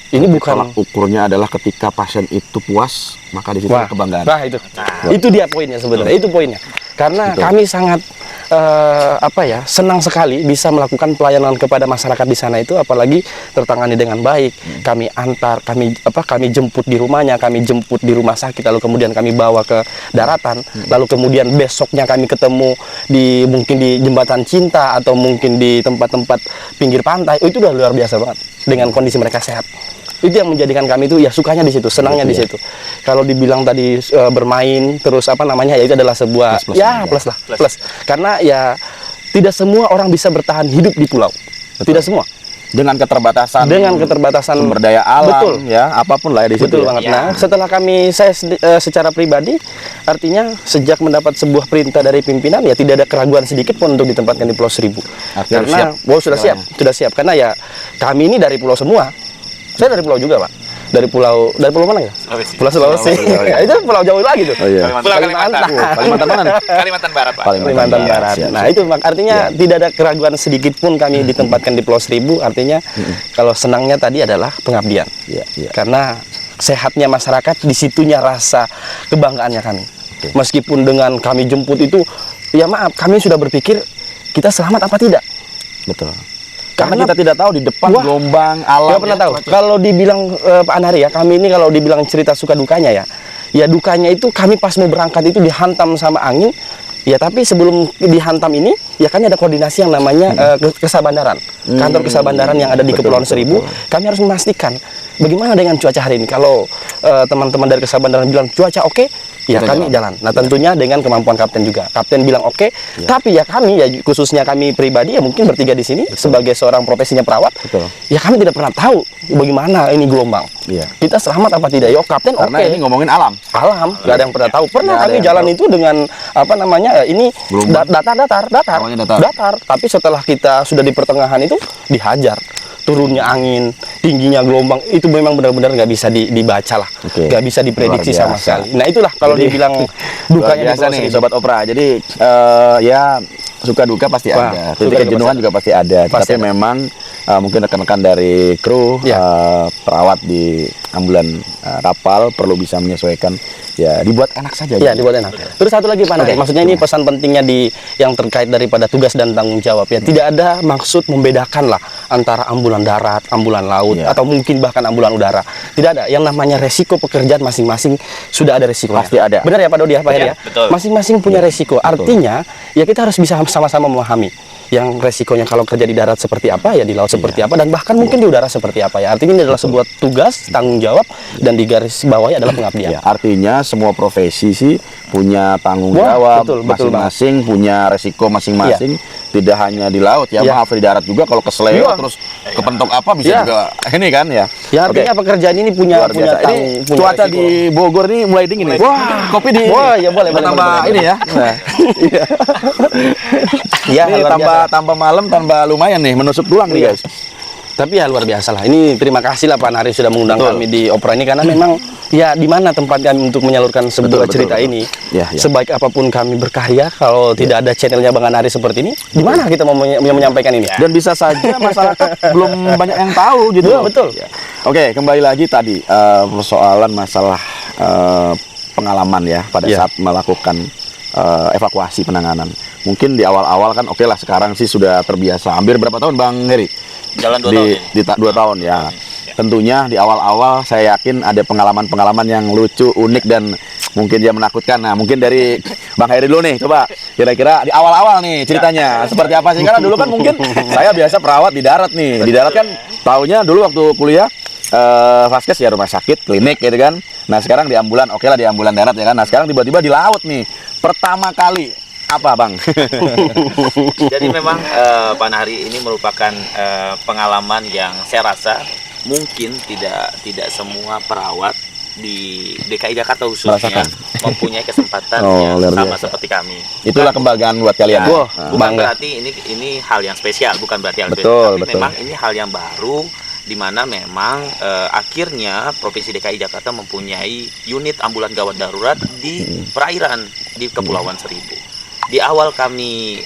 Speaker 3: Ini bukan
Speaker 1: Tolak ukurnya adalah ketika pasien itu puas, maka di situ ada kebanggaan.
Speaker 3: Nah, itu dia poinnya sebenarnya. Itu poinnya. Karena
Speaker 1: Betul.
Speaker 3: kami sangat senang sekali bisa melakukan pelayanan kepada masyarakat di sana itu, apalagi tertangani dengan baik. Kami antar, kami jemput di rumahnya, kami jemput di rumah sakit, lalu kemudian kami bawa ke daratan, lalu kemudian besoknya kami ketemu mungkin di jembatan cinta atau mungkin di tempat-tempat pinggir pantai. Itu udah luar biasa banget dengan kondisi mereka sehat. Itu yang menjadikan kami itu ya sukanya di situ, senangnya di situ. Kalau dibilang tadi bermain terus ya itu adalah sebuah plus. Karena ya tidak semua orang bisa bertahan hidup di pulau. Tidak semua.
Speaker 1: Dengan keterbatasan sumber daya alam,
Speaker 3: betul.
Speaker 1: ya apapun lah ya di situ.
Speaker 3: Betul
Speaker 1: ya.
Speaker 3: banget.
Speaker 4: Ya.
Speaker 3: Nah, setelah saya secara pribadi, artinya sejak mendapat sebuah perintah dari pimpinan, ya tidak ada keraguan sedikit pun untuk ditempatkan di Pulau Seribu.
Speaker 1: Artinya
Speaker 3: Karena sudah siap. Karena ya kami ini dari pulau semua. Saya dari pulau juga, Pak. Dari pulau mana ya? Pulau Sulawesi. Ya, itu pulau jauh lagi tuh.
Speaker 1: Oh iya.
Speaker 4: Pulau Kalimantan.
Speaker 1: Kalimantan mana nih?
Speaker 4: Kalimantan Barat, Pak.
Speaker 3: Kalimantan Barat.
Speaker 1: Siap,
Speaker 3: Nah, itu artinya tidak ada keraguan sedikit pun kami ditempatkan di Pulau Seribu. Artinya kalau senangnya tadi adalah pengabdian.
Speaker 1: Iya.
Speaker 3: Karena sehatnya masyarakat, disitunya rasa kebanggaannya kami. Meskipun dengan kami jemput itu, ya maaf, kami sudah berpikir kita selamat apa tidak.
Speaker 1: Betul. Karena kita tidak tahu di depan
Speaker 3: Wah,
Speaker 1: gelombang alam.
Speaker 3: nggak pernah tahu. Kalau dibilang Pak Anari ya, kami ini kalau dibilang cerita suka dukanya ya dukanya itu kami pas mau berangkat itu dihantam sama angin. Ya tapi sebelum dihantam ini, ya kami ada koordinasi yang namanya Kesabandaran. Kantor Kesabandaran yang ada di Kepulauan Seribu, kami harus memastikan bagaimana dengan cuaca hari ini. Kalau teman-teman dari Kesabandaran bilang cuaca oke, ya kami jalan. Nah tentunya dengan kemampuan kapten juga. Kapten bilang oke, tapi ya kami, ya khususnya kami pribadi ya mungkin bertiga di sini sebagai seorang profesinya perawat, ya kami tidak pernah tahu bagaimana ini gelombang. Kita selamat apa tidak? Yo kapten oke.
Speaker 1: Karena ini ngomongin alam.
Speaker 3: Alam, nggak ada yang pernah tahu. Pernah
Speaker 1: Nggak ada
Speaker 3: kami
Speaker 1: yang
Speaker 3: jalan
Speaker 1: tahu.
Speaker 3: itu dengan apa namanya ini datar.
Speaker 1: Awalnya datar.
Speaker 3: Datar. Tapi setelah kita sudah di pertengahan itu dihajar. Turunnya angin, tingginya gelombang itu memang benar-benar nggak bisa dibaca lah, nggak bisa diprediksi
Speaker 1: Luar
Speaker 3: sama
Speaker 1: biasa.
Speaker 3: sekali. Nah itulah kalau
Speaker 1: Jadi,
Speaker 3: dibilang
Speaker 1: Luar
Speaker 3: dukanya di
Speaker 1: biasa
Speaker 3: Pulau
Speaker 1: nih
Speaker 3: Seribu.
Speaker 1: Sobat Opera. Jadi ya suka duka pasti
Speaker 3: Wah,
Speaker 1: ada.
Speaker 3: suka
Speaker 1: Titik
Speaker 3: duka
Speaker 1: kejenuhan
Speaker 3: pasti
Speaker 1: juga pasti ada.
Speaker 3: Pasti
Speaker 1: Tapi
Speaker 3: ada.
Speaker 1: memang mungkin rekan-rekan dari kru
Speaker 3: Ya.
Speaker 1: perawat di ambulan kapal perlu bisa menyesuaikan. Ya dibuat enak saja.
Speaker 3: Ya
Speaker 1: gitu.
Speaker 3: dibuat enak. Terus satu lagi Pak Nari, maksudnya ini pesan pentingnya yang terkait daripada tugas dan tanggung jawab ya. Tidak ada maksud membedakan lah antara ambulan darat, ambulan laut,
Speaker 1: Ya.
Speaker 3: atau mungkin bahkan ambulan udara. Tidak ada. Yang namanya resiko pekerjaan masing-masing sudah ada resiko.
Speaker 1: Pasti ada.
Speaker 3: Benar ya Pak Dodi ya Pak Heri ya?
Speaker 2: betul.
Speaker 3: Masing-masing punya resiko. Artinya ya kita harus bisa sama-sama memahami yang resikonya kalau kerja di darat seperti apa, ya di laut seperti apa, dan bahkan mungkin di udara seperti apa ya. Artinya ini adalah sebuah tugas, tanggung jawab, dan di garis bawahnya adalah pengabdian.
Speaker 1: Ya, artinya semua profesi sih punya tanggung
Speaker 3: Wah,
Speaker 1: jawab
Speaker 3: betul
Speaker 1: masing-masing, punya resiko masing-masing. Tidak hanya di laut ya,
Speaker 3: Ya.
Speaker 1: maaf di darat juga kalau keseleo
Speaker 3: Iya.
Speaker 1: terus kepentok apa bisa
Speaker 3: Ya.
Speaker 1: juga ini kan ya.
Speaker 3: Ya artinya pekerjaan ini punya
Speaker 1: Luar biasa. Ini
Speaker 3: punya
Speaker 1: cuaca
Speaker 3: resiko.
Speaker 1: di Bogor nih mulai dingin nih.
Speaker 3: Wah,
Speaker 1: kopi di
Speaker 3: wah, ya boleh,
Speaker 1: tambah
Speaker 3: boleh.
Speaker 1: ini ya. Nah,
Speaker 3: Ya,
Speaker 1: ini
Speaker 3: luar biasa.
Speaker 1: tambah malam tambah lumayan nih menusuk tulang nih
Speaker 3: Iya.
Speaker 1: guys.
Speaker 3: Tapi ya luar biasa lah. Ini terima kasih lah Pak Nari sudah mengundang
Speaker 1: Betul.
Speaker 3: kami di Opera ini, karena memang ya di mana tempat kami untuk menyalurkan sebuah
Speaker 1: Betul,
Speaker 3: cerita
Speaker 1: betul.
Speaker 3: ini.
Speaker 1: Ya, ya.
Speaker 3: Sebaik apapun kami berkarya, kalau tidak ada channelnya Bang Nari seperti ini, di mana kita mau menyampaikan ini?
Speaker 1: Dan bisa saja masyarakat belum banyak yang tahu gitu.
Speaker 3: Iya, betul.
Speaker 1: Ya. Oke, kembali lagi tadi persoalan masalah pengalaman ya pada
Speaker 3: Iya.
Speaker 1: saat melakukan evakuasi penanganan. Mungkin di awal-awal kan oke lah, sekarang sih sudah terbiasa. Hampir berapa tahun Bang Heri?
Speaker 2: Jalan 2 tahun ini.
Speaker 1: Di 2 tahun ya. Tentunya di awal-awal saya yakin ada pengalaman-pengalaman yang lucu, unik dan mungkin dia menakutkan. Nah, mungkin dari Bang Heri dulu nih, coba kira-kira di awal-awal nih ceritanya seperti apa sih? Karena dulu kan mungkin saya biasa perawat di darat nih. Di darat kan taunya dulu waktu kuliah vaskes ya rumah sakit, klinik gitu kan. Nah, sekarang di ambulan, oke lah di ambulan darat ya kan. Nah, sekarang tiba-tiba di laut nih. Pertama kali apa, Bang?
Speaker 2: Jadi memang Pak Nahari ini merupakan pengalaman yang saya rasa mungkin tidak semua perawat di DKI Jakarta khususnya
Speaker 1: Merasakan.
Speaker 2: mempunyai kesempatan
Speaker 1: Oh,
Speaker 2: yang
Speaker 1: luar
Speaker 2: sama
Speaker 1: biasa.
Speaker 2: seperti kami.
Speaker 1: Itulah kebanggaan buat kalian.
Speaker 3: Wah,
Speaker 2: Bukan
Speaker 3: bangga.
Speaker 2: berarti ini hal yang spesial, bukan berarti hal
Speaker 1: Betul,
Speaker 2: spesial, tapi
Speaker 1: betul.
Speaker 2: memang ini hal yang baru di mana memang akhirnya Provinsi DKI Jakarta mempunyai unit ambulan gawat darurat di perairan di Kepulauan Seribu. Di awal kami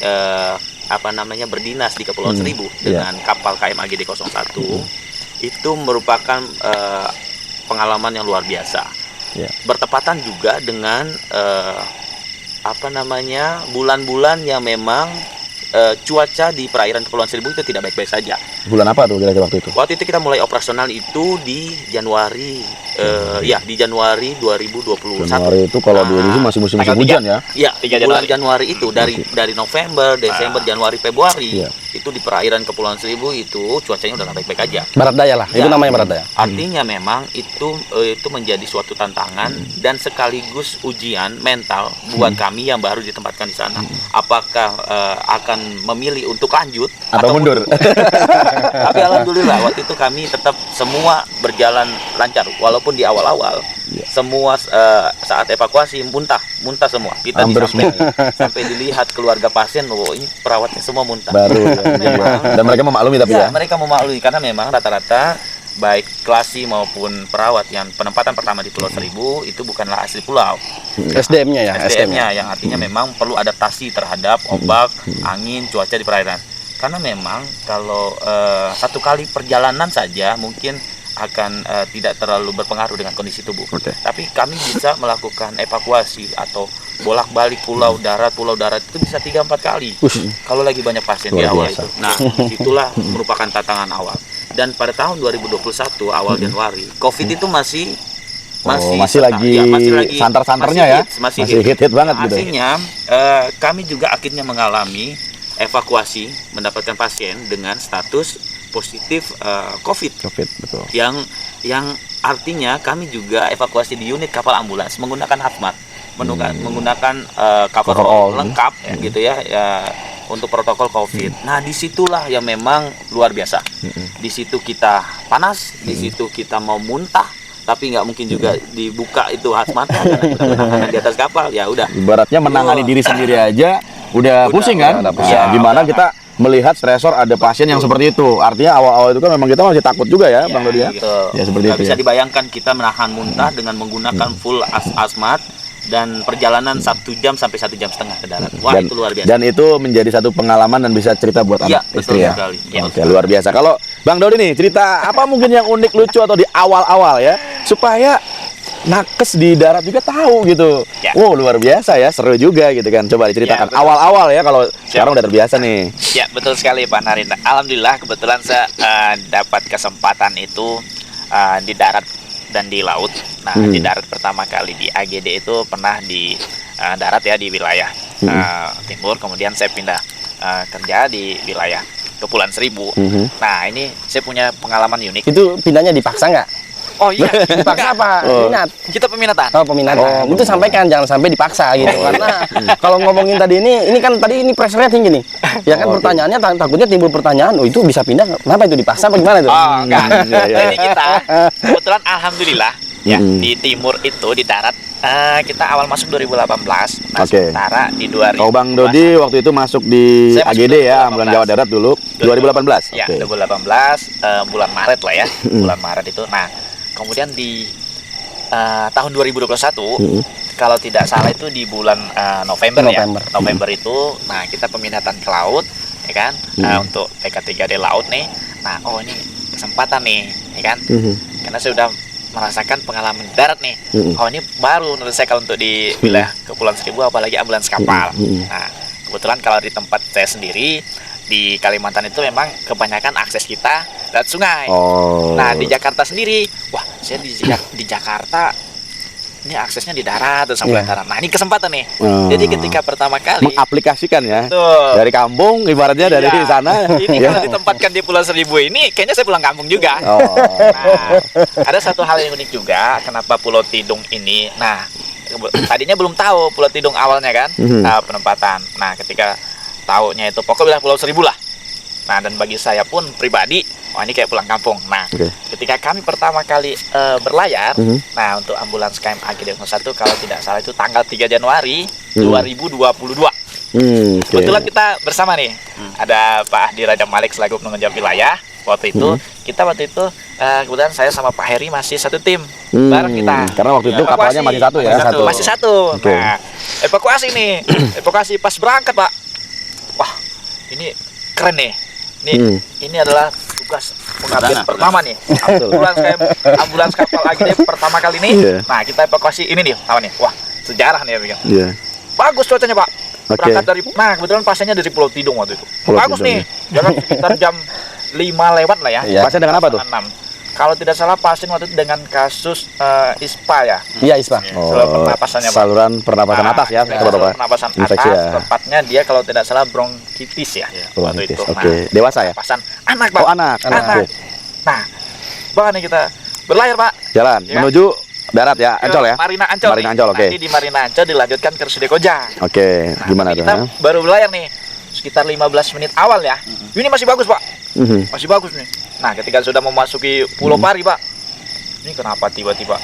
Speaker 2: berdinas di Kepulauan Seribu dengan kapal KM AGD 01 itu merupakan pengalaman yang luar biasa.
Speaker 1: Ya.
Speaker 2: Bertepatan juga dengan bulan-bulan yang memang cuaca di perairan Kepulauan Seribu itu tidak baik-baik saja.
Speaker 1: Bulan apa tuh kira-kira waktu itu?
Speaker 2: Waktu itu kita mulai operasional itu di Januari, di Januari 2021.
Speaker 1: Januari itu kalau di sini masih musim
Speaker 2: tanggal
Speaker 1: hujan
Speaker 2: 3.
Speaker 1: ya.
Speaker 2: Iya,
Speaker 4: 3
Speaker 2: bulan Januari itu dari November, Desember, Januari, Februari
Speaker 1: Iya.
Speaker 2: itu di perairan Kepulauan Seribu itu cuacanya udah nggak baik-baik aja.
Speaker 3: Barat daya lah, itu
Speaker 2: Ya.
Speaker 3: namanya barat daya.
Speaker 2: Artinya memang itu menjadi suatu tantangan dan sekaligus ujian mental buat kami yang baru ditempatkan di sana. Apakah akan memilih untuk lanjut
Speaker 1: Atau mundur?
Speaker 2: Tapi alhamdulillah waktu itu kami tetap semua berjalan lancar walaupun di awal-awal semua saat evakuasi muntah semua. Kita
Speaker 1: Hampir
Speaker 2: sampai dilihat keluarga pasien, oh ini perawatnya semua muntah.
Speaker 1: Baru ya. Dan mereka memaklumi tapi ya.
Speaker 2: Mereka memaklumi karena memang rata-rata baik klasi maupun perawat yang penempatan pertama di Pulau Seribu itu bukanlah asli pulau.
Speaker 3: SDM-nya ya,
Speaker 2: SDM-nya yang artinya memang perlu adaptasi terhadap ombak, angin, cuaca di perairan. Karena memang kalau satu kali perjalanan saja mungkin akan tidak terlalu berpengaruh dengan kondisi tubuh.
Speaker 1: Oke.
Speaker 2: Tapi kami bisa melakukan evakuasi atau bolak-balik pulau darat itu bisa 3-4 kali. Kalau lagi banyak pasien di
Speaker 1: Luar
Speaker 2: awal
Speaker 1: biasa.
Speaker 2: itu. Nah, itulah merupakan tantangan awal. Dan pada tahun 2021 awal Januari, COVID itu masih
Speaker 1: lagi santer-santernya ya.
Speaker 2: masih
Speaker 1: Masih hit banget gitu.
Speaker 2: Artinya kami juga akhirnya mengalami evakuasi mendapatkan pasien dengan status positif COVID.
Speaker 1: Covid, betul.
Speaker 2: Yang artinya kami juga evakuasi di unit kapal ambulans menggunakan hazmat, menggunakan coverall lengkap ya, gitu ya, untuk protokol COVID. Nah, disitulah yang memang luar biasa. Di situ kita panas, di situ kita mau muntah, tapi nggak mungkin juga dibuka itu hazmatnya karena di atas kapal. Ya udah.
Speaker 1: Ibaratnya menangani diri sendiri aja udah pusing kan?
Speaker 3: udah pusing.
Speaker 1: Ya, gimana kita melihat stresor ada pasien yang seperti itu. Artinya awal-awal itu kan memang kita masih takut juga ya, Bang Dodi ya.
Speaker 2: Gitu.
Speaker 1: Ya seperti
Speaker 2: Nggak
Speaker 1: itu.
Speaker 2: bisa
Speaker 1: Ya.
Speaker 2: dibayangkan kita menahan muntah dengan menggunakan full hazmat dan perjalanan 1 jam sampai 1,5 jam ke darat. Wah, itu luar biasa.
Speaker 1: Dan itu menjadi satu pengalaman dan bisa cerita buat
Speaker 2: Iya,
Speaker 1: anak
Speaker 2: betul
Speaker 1: istri ya.
Speaker 2: sekali. Ya.
Speaker 1: Oke, luar biasa. Kalau Bang Dodi nih, cerita apa mungkin yang unik, lucu atau di awal-awal ya, supaya nakes di darat juga tahu gitu.
Speaker 4: Ya.
Speaker 1: Wow, luar biasa ya, seru juga gitu kan. Coba diceritakan
Speaker 4: Ya, betul.
Speaker 1: awal-awal ya, kalau sekarang udah terbiasa nih.
Speaker 4: Ya, betul sekali Pak Narinda. Alhamdulillah kebetulan saya dapat kesempatan itu di darat dan di laut. Nah, di darat pertama kali di AGD itu pernah di darat ya, di wilayah timur. Kemudian saya pindah kerja di wilayah Kepulauan Seribu. Nah, ini saya punya pengalaman unik.
Speaker 3: Itu pindahnya dipaksa nggak?
Speaker 4: Oh iya,
Speaker 3: Dipaksa apa?
Speaker 1: Oh.
Speaker 3: Minat?
Speaker 4: kita peminatan.
Speaker 3: Oh, peminatan. Itu sampaikan, jangan sampai dipaksa gitu. Karena kalau ngomongin tadi ini kan tadi ini pressure-nya tinggi nih. Ya kan pertanyaannya takutnya timbul pertanyaan, oh itu bisa pindah, kenapa itu dipaksa apa gimana itu?
Speaker 4: Oh, enggak.
Speaker 1: Iya, iya.
Speaker 4: Jadi kita kebetulan alhamdulillah ya
Speaker 1: Mm.
Speaker 4: di timur itu di darat kita awal masuk 2018. Nah,
Speaker 1: Oke.
Speaker 4: sementara di 2000
Speaker 1: Kalau Bang Dodi waktu itu masuk di
Speaker 4: Saya masuk
Speaker 1: AGD ya,
Speaker 4: 2018.
Speaker 1: Ambulan Jawa Darat dulu, 2018.
Speaker 4: Ya,
Speaker 1: Oke.
Speaker 4: 2018 bulan Maret lah ya. Bulan Maret itu. Nah, kemudian di tahun 2021 kalau tidak salah itu di bulan November ya. November itu nah kita peminatan ke laut ya kan untuk PK3D laut nih. Nah, oh ini kesempatan nih ya kan. Karena saya sudah merasakan pengalaman di darat nih. Oh ini baru menurut saya kalau untuk di wilayah Kepulauan Seribu apalagi ambulans kapal. Nah, kebetulan kalau di tempat saya sendiri di Kalimantan itu memang kebanyakan akses kita lewat sungai.
Speaker 1: Oh.
Speaker 4: Nah, di Jakarta sendiri, wah, saya di Jakarta ini aksesnya di darat atau sampai darat. Nah, ini kesempatan nih. Jadi ketika pertama kali
Speaker 1: mengaplikasikan ya.
Speaker 4: Betul.
Speaker 1: Dari kampung ibaratnya dari
Speaker 4: Iya.
Speaker 1: sana.
Speaker 4: Ini
Speaker 1: ya.
Speaker 4: kalau ditempatkan di Pulau Seribu ini, kayaknya saya pulang kampung juga.
Speaker 1: Oh.
Speaker 4: Nah, ada satu hal yang unik juga, kenapa Pulau Tidung ini. Nah, tadinya belum tahu Pulau Tidung awalnya kan, penempatan. Nah, ketika tahunya itu pokoknya Pulau Seribu lah. Nah, dan bagi saya pun pribadi, wah ini kayak pulang kampung. Nah, ketika kami pertama kali berlayar, nah untuk ambulans KM AGD 01 kalau tidak salah itu tanggal 3 Januari 2022. Kebetulan kita bersama nih, ada Pak Ahdi Raja Malik selaku penanggung wilayah. Waktu itu kita kebetulan saya sama Pak Heri masih satu tim bareng kita.
Speaker 1: Karena waktu itu kapalnya masih satu ya.
Speaker 4: Masih satu.
Speaker 1: Oke.
Speaker 4: Nah, evakuasi nih, evakuasi pas berangkat Pak. Wah, ini keren nih. Ini adalah tugas pengabdian pertama nih. Ambulans kapal AGD pertama kali nih.
Speaker 1: Iya.
Speaker 4: Nah, kita evakuasi ini nih, kawan nih. Wah, sejarah nih ya bikin.
Speaker 1: Iya.
Speaker 4: Bagus cuacanya Pak.
Speaker 1: Oke.
Speaker 4: Berangkat dari, nah kebetulan pasiennya dari Pulau Tidung waktu itu.
Speaker 1: Pulau
Speaker 4: Bagus
Speaker 1: Tidung,
Speaker 4: nih. Jangan sekitar jam 5 lewat lah ya.
Speaker 3: Iya.
Speaker 1: Pasien dengan apa tuh?
Speaker 4: 6. Kalau tidak salah pasien waktu itu dengan kasus ISPA ya.
Speaker 3: Iya, Ispa.
Speaker 4: Saluran pernapasannya, Pak.
Speaker 1: Saluran pernapasan atas ya,
Speaker 4: Saluran pernapasan
Speaker 1: infeksi
Speaker 4: atas,
Speaker 1: ya.
Speaker 4: tepatnya dia kalau tidak salah bronkitis ya. Waktu
Speaker 1: Bronkitis.
Speaker 4: itu.
Speaker 1: Oke, dewasa ya?
Speaker 4: Pernapasan anak Pak.
Speaker 1: Oh, anak.
Speaker 4: Anak.
Speaker 1: Oke.
Speaker 4: Nah, bahkan nih kita berlayar Pak.
Speaker 1: Jalan
Speaker 4: Iya kan?
Speaker 1: menuju darat ya, Ancol ya?
Speaker 4: Marina Ancol.
Speaker 1: Marina
Speaker 4: nih.
Speaker 1: Ancol, oke.
Speaker 4: Nanti di Marina Ancol dilanjutkan ke RSUD Koja.
Speaker 1: Oke,
Speaker 4: Nah,
Speaker 1: gimana tuh?
Speaker 4: kita
Speaker 1: ya?
Speaker 4: baru berlayar nih sekitar 15 menit awal ya. Ini masih bagus Pak, masih bagus nih. Nah, ketika sudah memasuki Pulau Pari Pak, ini kenapa tiba-tiba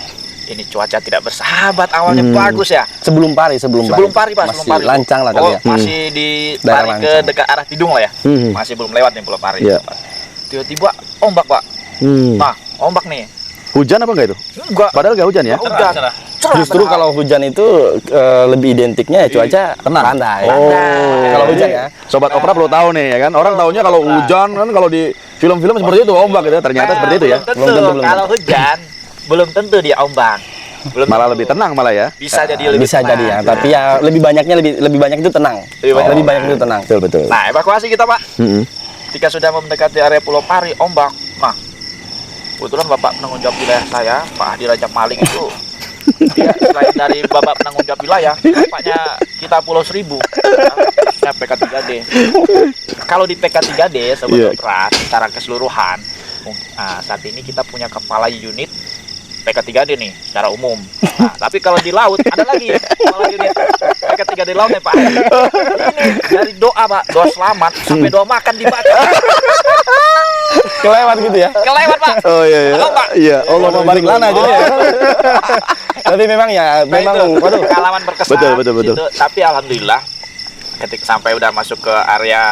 Speaker 4: ini cuaca tidak bersahabat? Awalnya bagus ya.
Speaker 3: Sebelum Pari
Speaker 4: Sebelum Pari Pak,
Speaker 3: masih
Speaker 4: sebelum Pari.
Speaker 3: lancang lah
Speaker 4: Oh,
Speaker 3: kali ya.
Speaker 4: masih di
Speaker 3: Daerah
Speaker 4: Pari ke
Speaker 3: lancang.
Speaker 4: dekat arah Tidung lah ya. Masih belum lewat nih Pulau Pari.
Speaker 1: Iya.
Speaker 4: Tiba-tiba ombak Pak. Nah, ombak nih.
Speaker 1: Hujan apa enggak itu?
Speaker 4: Enggak.
Speaker 1: Padahal nggak hujan ya?
Speaker 4: Hujan.
Speaker 2: Cerah.
Speaker 4: Cerah,
Speaker 3: Justru
Speaker 4: cerah.
Speaker 3: kalau hujan itu lebih identiknya ya cuaca pandai.
Speaker 1: Oh,
Speaker 3: Kalau hujan ya.
Speaker 1: Sobat Opera perlu tahu nih ya kan. Orang taunya kalau hujan kan kalau di film-film seperti itu ombak gitu. Ternyata seperti itu ya.
Speaker 4: Belum tentu. Kalau hujan belum tentu dia ombang.
Speaker 1: Malah lebih tenang malah ya.
Speaker 4: Bisa jadi lebih
Speaker 3: Bisa
Speaker 4: tenang.
Speaker 3: jadi ya, tapi ya lebih banyak itu tenang.
Speaker 4: Lebih banyak
Speaker 3: itu tenang.
Speaker 1: Betul betul.
Speaker 4: Nah, evakuasi kita, Pak.
Speaker 1: Mm-mm.
Speaker 4: Ketika sudah mendekati area Pulau Pari, ombak. Nah, kebetulan Bapak penanggung jawab wilayah saya, Pak Hadi Rajab Maling itu, dia selain dari Bapak penanggung jawab wilayah, bapaknya kita Pulau Seribu, ya, PK3D. Kalau di PK3D, Sobat
Speaker 1: Iya.
Speaker 4: Opera, secara keseluruhan, saat ini kita punya kepala unit PK3D nih, secara umum. Nah, tapi kalau di laut, ada lagi kepala unit PK3D laut nih, Pak. Ini dari doa, Pak, doa selamat, sampai doa makan dibaca.
Speaker 3: Kelewat gitu ya.
Speaker 4: Kelewat, Pak.
Speaker 1: Oh iya iya.
Speaker 4: Tahu, Pak?
Speaker 1: Iya, Allah
Speaker 3: mau balik lana aja ya. Tapi memang ya,
Speaker 4: Nah, itu
Speaker 3: waduh.
Speaker 4: pengalaman berkesan.
Speaker 1: Betul.
Speaker 4: Situ. Tapi alhamdulillah ketika sampai udah masuk ke area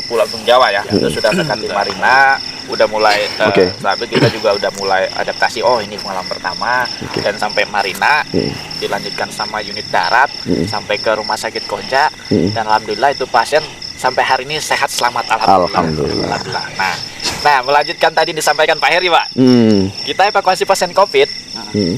Speaker 4: Pulau Tung Jawa ya, itu sudah mendekati Marina, udah mulai
Speaker 1: Oke.
Speaker 4: tapi kita juga udah mulai adaptasi. Oh, ini pengalaman pertama. Dan sampai Marina dilanjutkan sama unit darat sampai ke rumah sakit Koja dan alhamdulillah itu pasien sampai hari ini sehat selamat,
Speaker 1: Alhamdulillah.
Speaker 4: Alhamdulillah. Nah, melanjutkan tadi disampaikan Pak Heri, Pak. Kita evakuasi pasien COVID.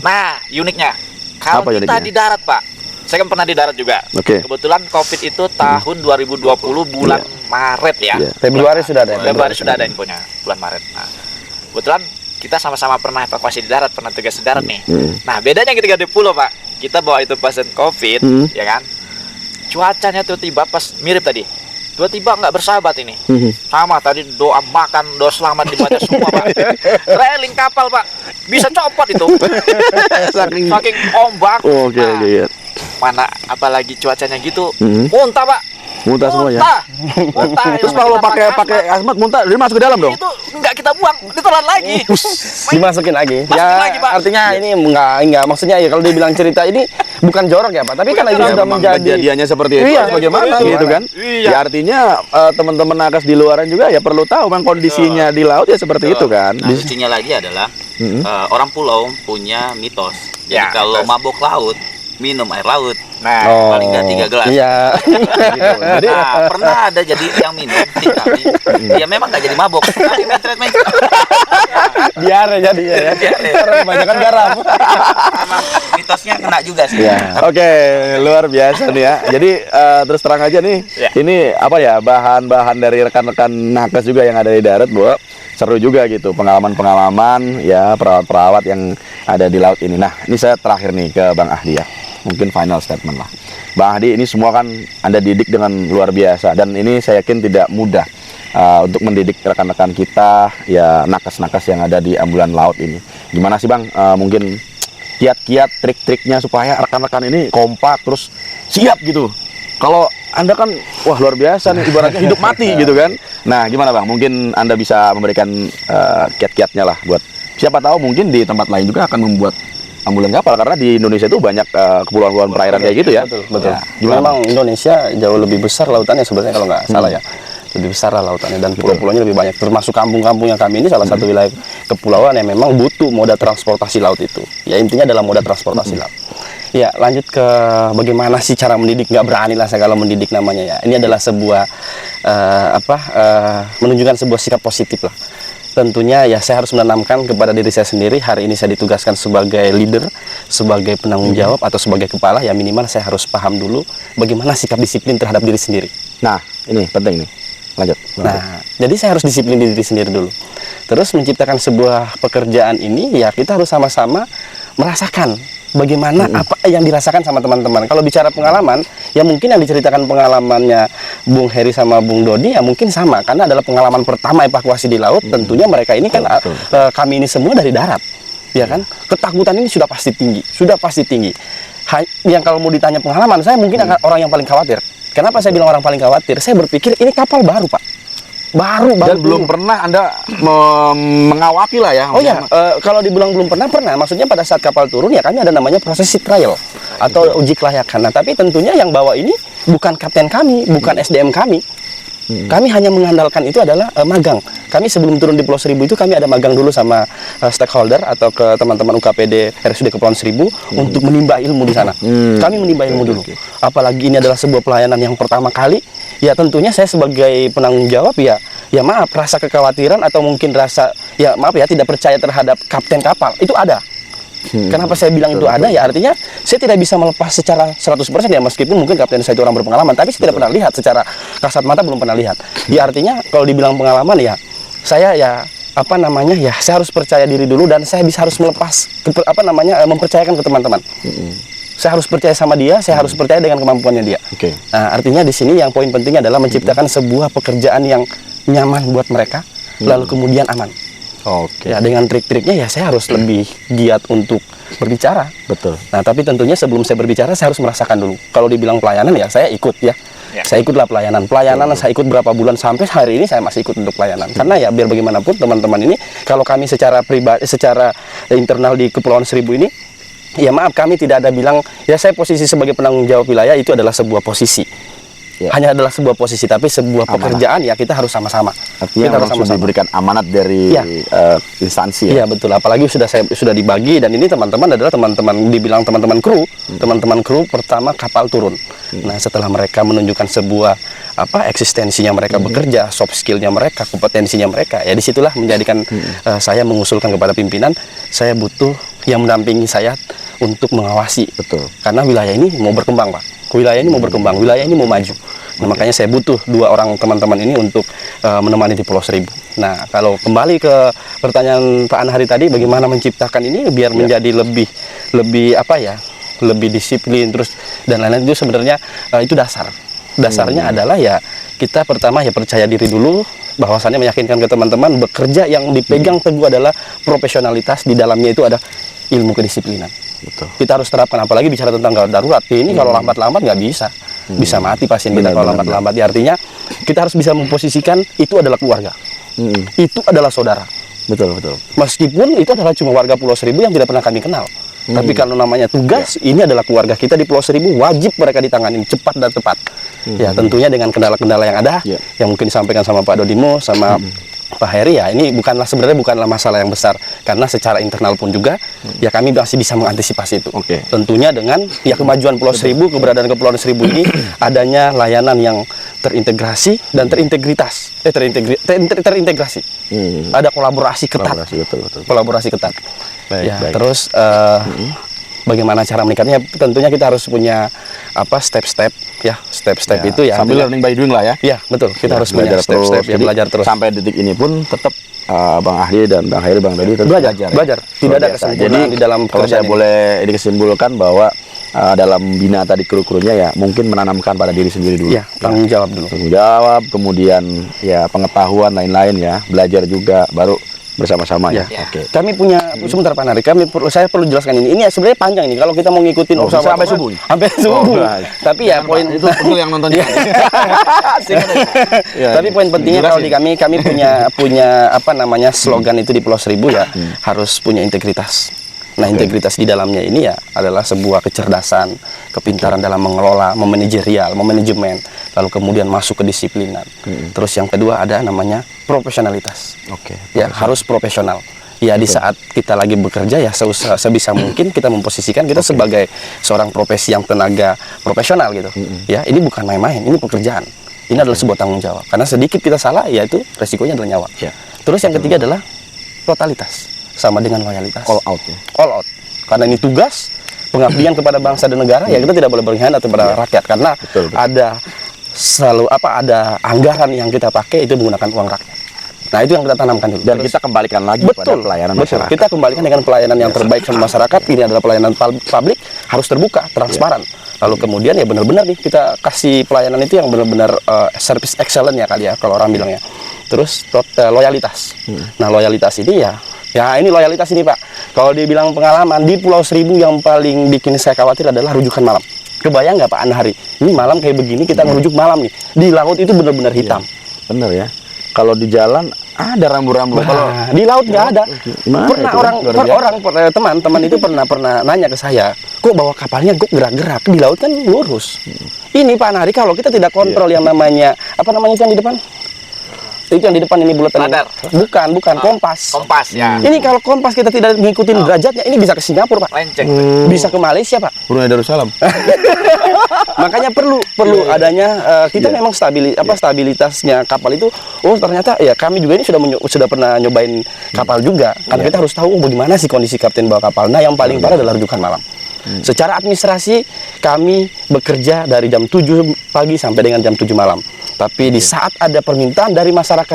Speaker 4: Nah, uniknya kalau
Speaker 1: Apa
Speaker 4: kita
Speaker 1: uniknya?
Speaker 4: di darat, Pak. Saya kan pernah di darat juga.
Speaker 1: Oke.
Speaker 4: Kebetulan COVID itu tahun 2020 bulan Maret ya.
Speaker 1: Iya.
Speaker 3: Februari sudah ada ya.
Speaker 4: Februari sudah ada infonya, bulan Maret. Nah, kebetulan kita sama-sama pernah evakuasi di darat, pernah tugas di darat nih. Nah, bedanya ketika di pulau, Pak, kita bawa itu pasien COVID, ya kan? Cuacanya tiba-tiba pas mirip tadi. Tiba-tiba nggak bersahabat ini. Sama tadi doa makan, doa selamat dibaca semua, Pak. Railing kapal, Pak, bisa copot itu.
Speaker 1: Saking
Speaker 4: Saking ombak.
Speaker 1: Oh, oke
Speaker 4: Nah,
Speaker 1: iya.
Speaker 4: mana apalagi cuacanya gitu, muntah, Pak.
Speaker 1: Muntah semua ya.
Speaker 4: Muntah.
Speaker 1: Terus kalau lo pakai hazmat muntah, dia masuk ke dalam dong.
Speaker 4: itu nggak kita buang, ditelan lagi.
Speaker 3: Dimasukin lagi.
Speaker 4: Masukin lagi, Pak.
Speaker 3: Artinya ini enggak maksudnya ya kalau dibilang cerita ini bukan jorok ya, Pak. Tapi kan itu
Speaker 1: Ya,
Speaker 3: sudah
Speaker 1: memang
Speaker 3: menjadi
Speaker 1: kejadiannya seperti itu.
Speaker 3: Iya,
Speaker 1: Bagaimana
Speaker 3: iya,
Speaker 1: gitu kan?
Speaker 4: Iya.
Speaker 1: Ya artinya teman-teman nakes di luaran juga ya perlu tahu memang kondisinya di laut ya seperti itu kan.
Speaker 2: Nah, lucunya lagi adalah orang pulau punya mitos. Jadi
Speaker 4: Ya,
Speaker 2: kalau
Speaker 4: mitos.
Speaker 2: mabok laut, minum air laut.
Speaker 4: Nah,
Speaker 2: paling nggak 3 gelas.
Speaker 3: Iya.
Speaker 1: Jadi
Speaker 2: Nah, pernah ada jadi yang minum di kami. Ya memang nggak jadi mabok, tapi mencret-mencret.
Speaker 3: Diare jadi ya. Karena kebanyakan garam.
Speaker 2: Memang mitosnya kena juga sih.
Speaker 3: Iya.
Speaker 1: Oke, luar biasa nih ya. Jadi terus terang aja nih,
Speaker 4: Ya.
Speaker 1: ini apa ya bahan-bahan dari rekan-rekan nakes juga yang ada di darat, bahwa seru juga gitu pengalaman-pengalaman ya perawat-perawat yang ada di laut ini. Nah, ini saya terakhir nih ke Bang Ahdi ya, mungkin final statement lah. Bang Ahdi, ini semua kan Anda didik dengan luar biasa dan ini saya yakin tidak mudah untuk mendidik rekan-rekan kita ya nakes-nakes yang ada di ambulan laut ini. Gimana sih Bang? Mungkin kiat-kiat trik-triknya supaya rekan-rekan ini kompak terus siap gitu. Kalau Anda kan wah luar biasa nih, ibaratnya hidup mati gitu kan. Nah, gimana Bang? Mungkin Anda bisa memberikan kiat-kiatnya lah buat siapa tahu mungkin di tempat lain juga akan membuat ambulan kapal, karena di Indonesia itu banyak kepulauan-kepulauan perairan kayak gitu ya.
Speaker 3: Betul.
Speaker 1: Ya, gimana
Speaker 3: Memang Indonesia jauh lebih besar lautannya sebenarnya kalau nggak salah ya. Lebih besar lah lautannya dan pulau-pulaunya lebih banyak. Termasuk kampung-kampung yang kami ini salah satu wilayah kepulauan yang memang butuh moda transportasi laut itu. Ya intinya adalah moda transportasi laut. Ya lanjut ke bagaimana sih cara mendidik. Nggak berani lah saya kalau mendidik namanya ya. Ini adalah sebuah menunjukkan sebuah sikap positif lah. Tentunya ya saya harus menanamkan kepada diri saya sendiri. Hari ini saya ditugaskan sebagai leader, sebagai penanggung jawab atau sebagai kepala, ya minimal saya harus paham dulu bagaimana sikap disiplin terhadap diri sendiri.
Speaker 1: Nah, ini penting nih. Lanjut.
Speaker 3: Nah, jadi saya harus disiplin diri sendiri dulu. Terus menciptakan sebuah pekerjaan ini, ya kita harus sama-sama merasakan bagaimana apa yang dirasakan sama teman-teman. Kalau bicara pengalaman, ya mungkin yang diceritakan pengalamannya Bung Heri sama Bung Dodi ya mungkin sama, karena adalah pengalaman pertama evakuasi di laut. Tentunya mereka ini kan kami ini semua dari darat, ya kan. Ketakutan ini sudah pasti tinggi, Yang kalau mau ditanya pengalaman, saya mungkin akan orang yang paling khawatir. Kenapa saya bilang orang paling khawatir? Saya berpikir ini kapal baru, Pak. Baru
Speaker 1: Dan belum pernah Anda mengawaki lah ya.
Speaker 3: Oh ya, kalau dibilang belum pernah, maksudnya pada saat kapal turun ya kami ada namanya proses sea trial atau uji kelayakan. Nah, tapi tentunya yang bawa ini bukan kapten kami, bukan SDM kami. Kami hanya mengandalkan itu adalah magang. Kami sebelum turun di Pulau Seribu itu kami ada magang dulu sama stakeholder atau ke teman-teman UKPD RSUD Kepulauan Seribu untuk menimba ilmu di sana. Kami menimba ilmu dulu. Apalagi ini adalah sebuah pelayanan yang pertama kali. Ya tentunya saya sebagai penanggung jawab ya ya maaf, rasa kekhawatiran atau mungkin rasa, ya maaf ya, tidak percaya terhadap kapten kapal, itu ada. Kenapa saya bilang itu ada? Ya artinya saya tidak bisa melepas secara 100% ya, meskipun mungkin kapten saya itu orang berpengalaman, tapi saya tidak pernah lihat secara kasat mata, belum pernah lihat. Ya artinya kalau dibilang pengalaman ya, saya ya apa namanya ya, saya harus percaya diri dulu dan saya harus melepas mempercayakan ke teman-teman. Saya harus percaya sama dia, saya harus percaya dengan kemampuannya dia. Nah, artinya di sini yang poin penting adalah menciptakan sebuah pekerjaan yang nyaman buat mereka, lalu kemudian aman. Ya, dengan trik-triknya ya saya harus lebih giat untuk berbicara.
Speaker 1: Betul.
Speaker 3: Nah, tapi tentunya sebelum saya berbicara saya harus merasakan dulu. Kalau dibilang pelayanan ya saya ikut ya. Saya ikutlah pelayanan. Saya ikut berapa bulan, sampai hari ini saya masih ikut untuk pelayanan. Karena ya biar bagaimanapun teman-teman ini, kalau kami secara pribadi, secara internal di Kepulauan Seribu ini, ya maaf, kami tidak ada bilang ya saya posisi sebagai penanggung jawab wilayah itu adalah sebuah posisi. Hanya adalah sebuah posisi, tapi sebuah pekerjaan ya kita harus sama-sama.
Speaker 1: Artinya
Speaker 3: kita harus
Speaker 1: sama-sama diberikan amanat dari instansi ya.
Speaker 3: Iya betul, apalagi sudah dibagi, dan ini teman-teman adalah teman-teman, dibilang teman-teman kru pertama kapal turun. Nah, setelah mereka menunjukkan sebuah eksistensinya mereka bekerja, soft skillnya mereka, kompetensinya mereka, ya disitulah menjadikan saya mengusulkan kepada pimpinan, saya butuh yang mendampingi saya untuk mengawasi.
Speaker 1: Betul.
Speaker 3: Karena wilayah ini mau berkembang, Pak. Wilayah ini mau berkembang, wilayah ini mau maju. Nah, makanya saya butuh 2 orang teman-teman ini untuk menemani di Pulau Seribu. Nah, kalau kembali ke pertanyaan Pak Anhari tadi, bagaimana menciptakan ini biar menjadi lebih disiplin terus dan lain-lain, itu sebenarnya itu dasarnya adalah ya kita pertama ya percaya diri dulu, bahwasannya meyakinkan ke teman-teman bekerja yang dipegang teguh adalah profesionalitas, di dalamnya itu ada ilmu kedisiplinan.
Speaker 1: Betul.
Speaker 3: Kita harus terapkan, apalagi bicara tentang gawat darurat ini, kalau lambat-lambat nggak bisa mati pasien kita kalau lambat-lambat. Ya, artinya kita harus bisa memposisikan itu adalah keluarga, itu adalah saudara.
Speaker 1: Betul.
Speaker 3: Meskipun itu adalah cuma warga Pulau Seribu yang tidak pernah kami kenal, tapi kalau namanya tugas, ini adalah keluarga kita di Pulau Seribu, wajib mereka ditangani cepat dan tepat. Ya tentunya dengan kendala-kendala yang ada, yang mungkin disampaikan sama Pak Dodimo, sama Pak Heri, ya ini sebenarnya bukanlah masalah yang besar, karena secara internal pun juga ya kami masih bisa mengantisipasi itu. Tentunya dengan ya kemajuan Pulau Seribu, keberadaan Kepulauan Seribu ini, adanya layanan yang terintegrasi dan terintegrasi. Ada kolaborasi ketat. Kolaborasi ketat. Baik. Terus bagaimana cara meningkatnya? Tentunya kita harus punya step-step itu ya.
Speaker 1: Sambil learning by doing lah ya.
Speaker 3: Iya, betul. Kita harus punya step-step ya, belajar terus.
Speaker 1: Sampai detik ini pun tetap Bang Ahli dan Bang Heri, Bang Dodi tetap
Speaker 3: belajar. Tidak ada kesempurnaan di dalam
Speaker 1: kalau saya boleh dikesimpulan bahwa dalam bina tadi kru-krunya ya mungkin menanamkan pada diri sendiri dulu.
Speaker 3: Iya, tanggung jawab dulu.
Speaker 1: Tanggung jawab, kemudian ya pengetahuan lain-lain ya, belajar juga, baru bersama-sama ya. Kami punya sebentar Pak Nari, saya perlu jelaskan ini. Ini sebenarnya panjang ini kalau kita mau ngikutin sampai subuh.
Speaker 3: Sampai subuh. Tapi ya poin
Speaker 1: itu betul yang nonton.
Speaker 3: Tapi poin pentingnya kalau di kami punya slogan itu di Pulau Seribu ya, harus punya integritas. Nah, integritas di dalamnya ini ya adalah sebuah kecerdasan, kepintaran dalam mengelola, manajemen, lalu kemudian masuk ke disiplinan. Terus yang kedua ada namanya profesionalitas. Ya, harus profesional. Ya, di saat kita lagi bekerja ya sebisa mungkin kita memposisikan kita sebagai seorang profesi yang tenaga profesional gitu. Ya, ini bukan main-main, ini pekerjaan. Ini adalah sebuah tanggung jawab. Karena sedikit kita salah, ya itu resikonya adalah nyawa. Terus yang ketiga adalah totalitas. Sama dengan loyalitas. All out. Karena ini tugas pengabdian kepada bangsa dan negara, ya kita tidak boleh berkhianat kepada rakyat, karena ada anggaran yang kita pakai itu menggunakan uang rakyat. Nah, itu yang kita tanamkan dulu. Dan kita kembalikan lagi pada pelayanan masyarakat. Kita kembalikan dengan pelayanan yang terbaik sama masyarakat. Ini adalah pelayanan publik, harus terbuka, transparan. Lalu kemudian ya benar-benar nih kita kasih pelayanan itu yang benar-benar service excellent ya kali ya kalau orang bilangnya. Terus loyalitas. Nah, loyalitas ini ya ini loyalitas ini Pak. Kalau dibilang pengalaman di Pulau Seribu yang paling bikin saya khawatir adalah rujukan malam. Kebayang nggak Pak Anhari? Ini malam kayak begini kita ngerujuk malam nih. Di laut itu benar-benar hitam. Bener ya. Kalau di jalan ada rambu-rambu. Kalau di laut nggak ada. Pernah teman-teman itu pernah nanya ke saya, kok bawa kapalnya kok gerak-gerak? Di laut kan lurus. Ini Pak Anhari kalau kita tidak kontrol yang namanya itu yang di depan? Itu yang di depan ini bulatan.
Speaker 4: Radar.
Speaker 3: Bukan, kompas.
Speaker 4: Kompas ya.
Speaker 3: Ini kalau kompas kita tidak ngikutin derajatnya, ini bisa ke Singapura, Pak.
Speaker 4: Lenceng.
Speaker 3: Bisa ke Malaysia, Pak.
Speaker 1: Brunei Darussalam.
Speaker 3: Makanya perlu adanya kita memang stabilitasnya kapal itu. Oh, ternyata ya kami juga ini sudah pernah nyobain kapal juga. Karena kita harus tahu bagaimana sih kondisi kapten bawa kapal. Nah, yang paling parah adalah rujukan malam. Secara administrasi kami bekerja dari jam 7 pagi sampai dengan jam 7 malam. Tapi di saat ada permintaan dari masyarakat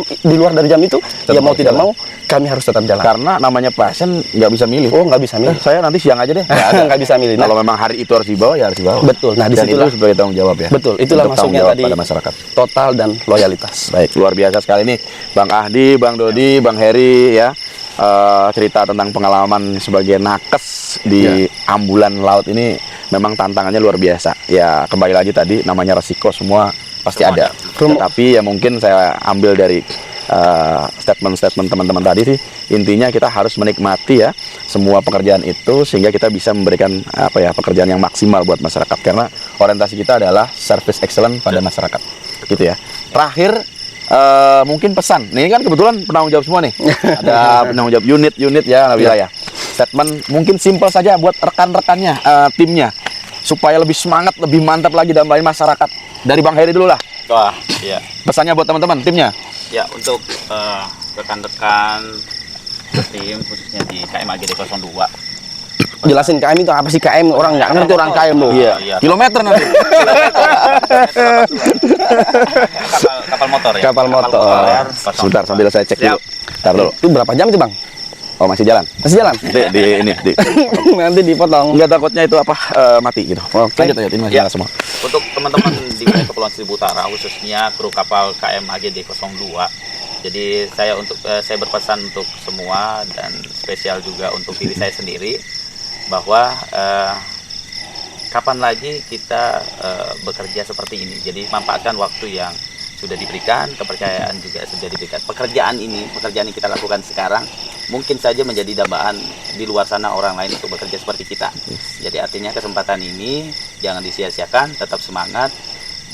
Speaker 3: di luar dari jam itu, ya mau tidak mau kami harus tetap jalan.
Speaker 1: Karena namanya pasien nggak bisa milih.
Speaker 3: Oh, nggak bisa milih.
Speaker 1: Saya nanti siang aja deh.
Speaker 3: Nggak bisa milih.
Speaker 1: Kalau memang hari itu harus dibawa, ya harus dibawa.
Speaker 3: Betul. Nah,
Speaker 1: Dan itu
Speaker 3: disitulah
Speaker 1: sebagai tanggung jawab ya.
Speaker 3: betul. Itulah
Speaker 1: Untuk tanggung
Speaker 3: masuknya
Speaker 1: jawab
Speaker 3: tadi
Speaker 1: pada masyarakat.
Speaker 3: total dan loyalitas.
Speaker 1: Baik, luar biasa sekali nih Bang Ahdi, Bang Dodi, Bang Heri ya. Cerita tentang pengalaman sebagai nakes di ambulan laut ini memang tantangannya luar biasa. Ya, kembali lagi tadi namanya resiko semua pasti
Speaker 2: Semuanya.
Speaker 1: ada. Tetapi ya mungkin saya ambil dari statement-statement teman-teman tadi sih, intinya kita harus menikmati ya semua pekerjaan itu sehingga kita bisa memberikan pekerjaan yang maksimal buat masyarakat, karena orientasi kita adalah service excellent pada masyarakat gitu ya. Terakhir mungkin pesan, ini kan kebetulan penanggung jawab semua nih, ada penanggung jawab unit-unit ya wilayah. Statement mungkin simpel saja buat rekan-rekannya, timnya, supaya lebih semangat, lebih mantap lagi dalam melayani masyarakat. Dari Bang Heri dulu lah,
Speaker 2: Wah, iya.
Speaker 1: pesannya buat teman-teman timnya.
Speaker 2: Ya, untuk rekan-rekan tim khususnya di KM AGD 02.
Speaker 3: Jelasin KM itu apa sih KM? Orang nggak ngerti orang KM loh.
Speaker 2: Iya.
Speaker 1: Kilometer nanti.
Speaker 2: Kapal motor ya.
Speaker 3: Kapal motor.
Speaker 1: Sebentar sambil saya cek dulu. Ntar dulu.
Speaker 3: Itu berapa jam itu, Bang?
Speaker 1: Oh, masih jalan.
Speaker 3: Masih jalan?
Speaker 1: Di
Speaker 3: Nanti dipotong.
Speaker 1: Enggak, takutnya itu mati gitu.
Speaker 3: Oke.
Speaker 1: Lanjut ini masih
Speaker 2: Ya.
Speaker 1: jalan semua.
Speaker 2: Untuk teman-teman di wilayah Kepulauan Seribu Utara, khususnya kru kapal KM AGD 02. Jadi saya berpesan untuk semua dan spesial juga untuk diri saya sendiri bahwa kapan lagi kita bekerja seperti ini. Jadi manfaatkan waktu yang sudah diberikan, kepercayaan juga sudah diberikan. Pekerjaan yang kita lakukan sekarang mungkin saja menjadi dambaan di luar sana orang lain untuk bekerja seperti kita. Jadi artinya kesempatan ini jangan disia-siakan, tetap semangat.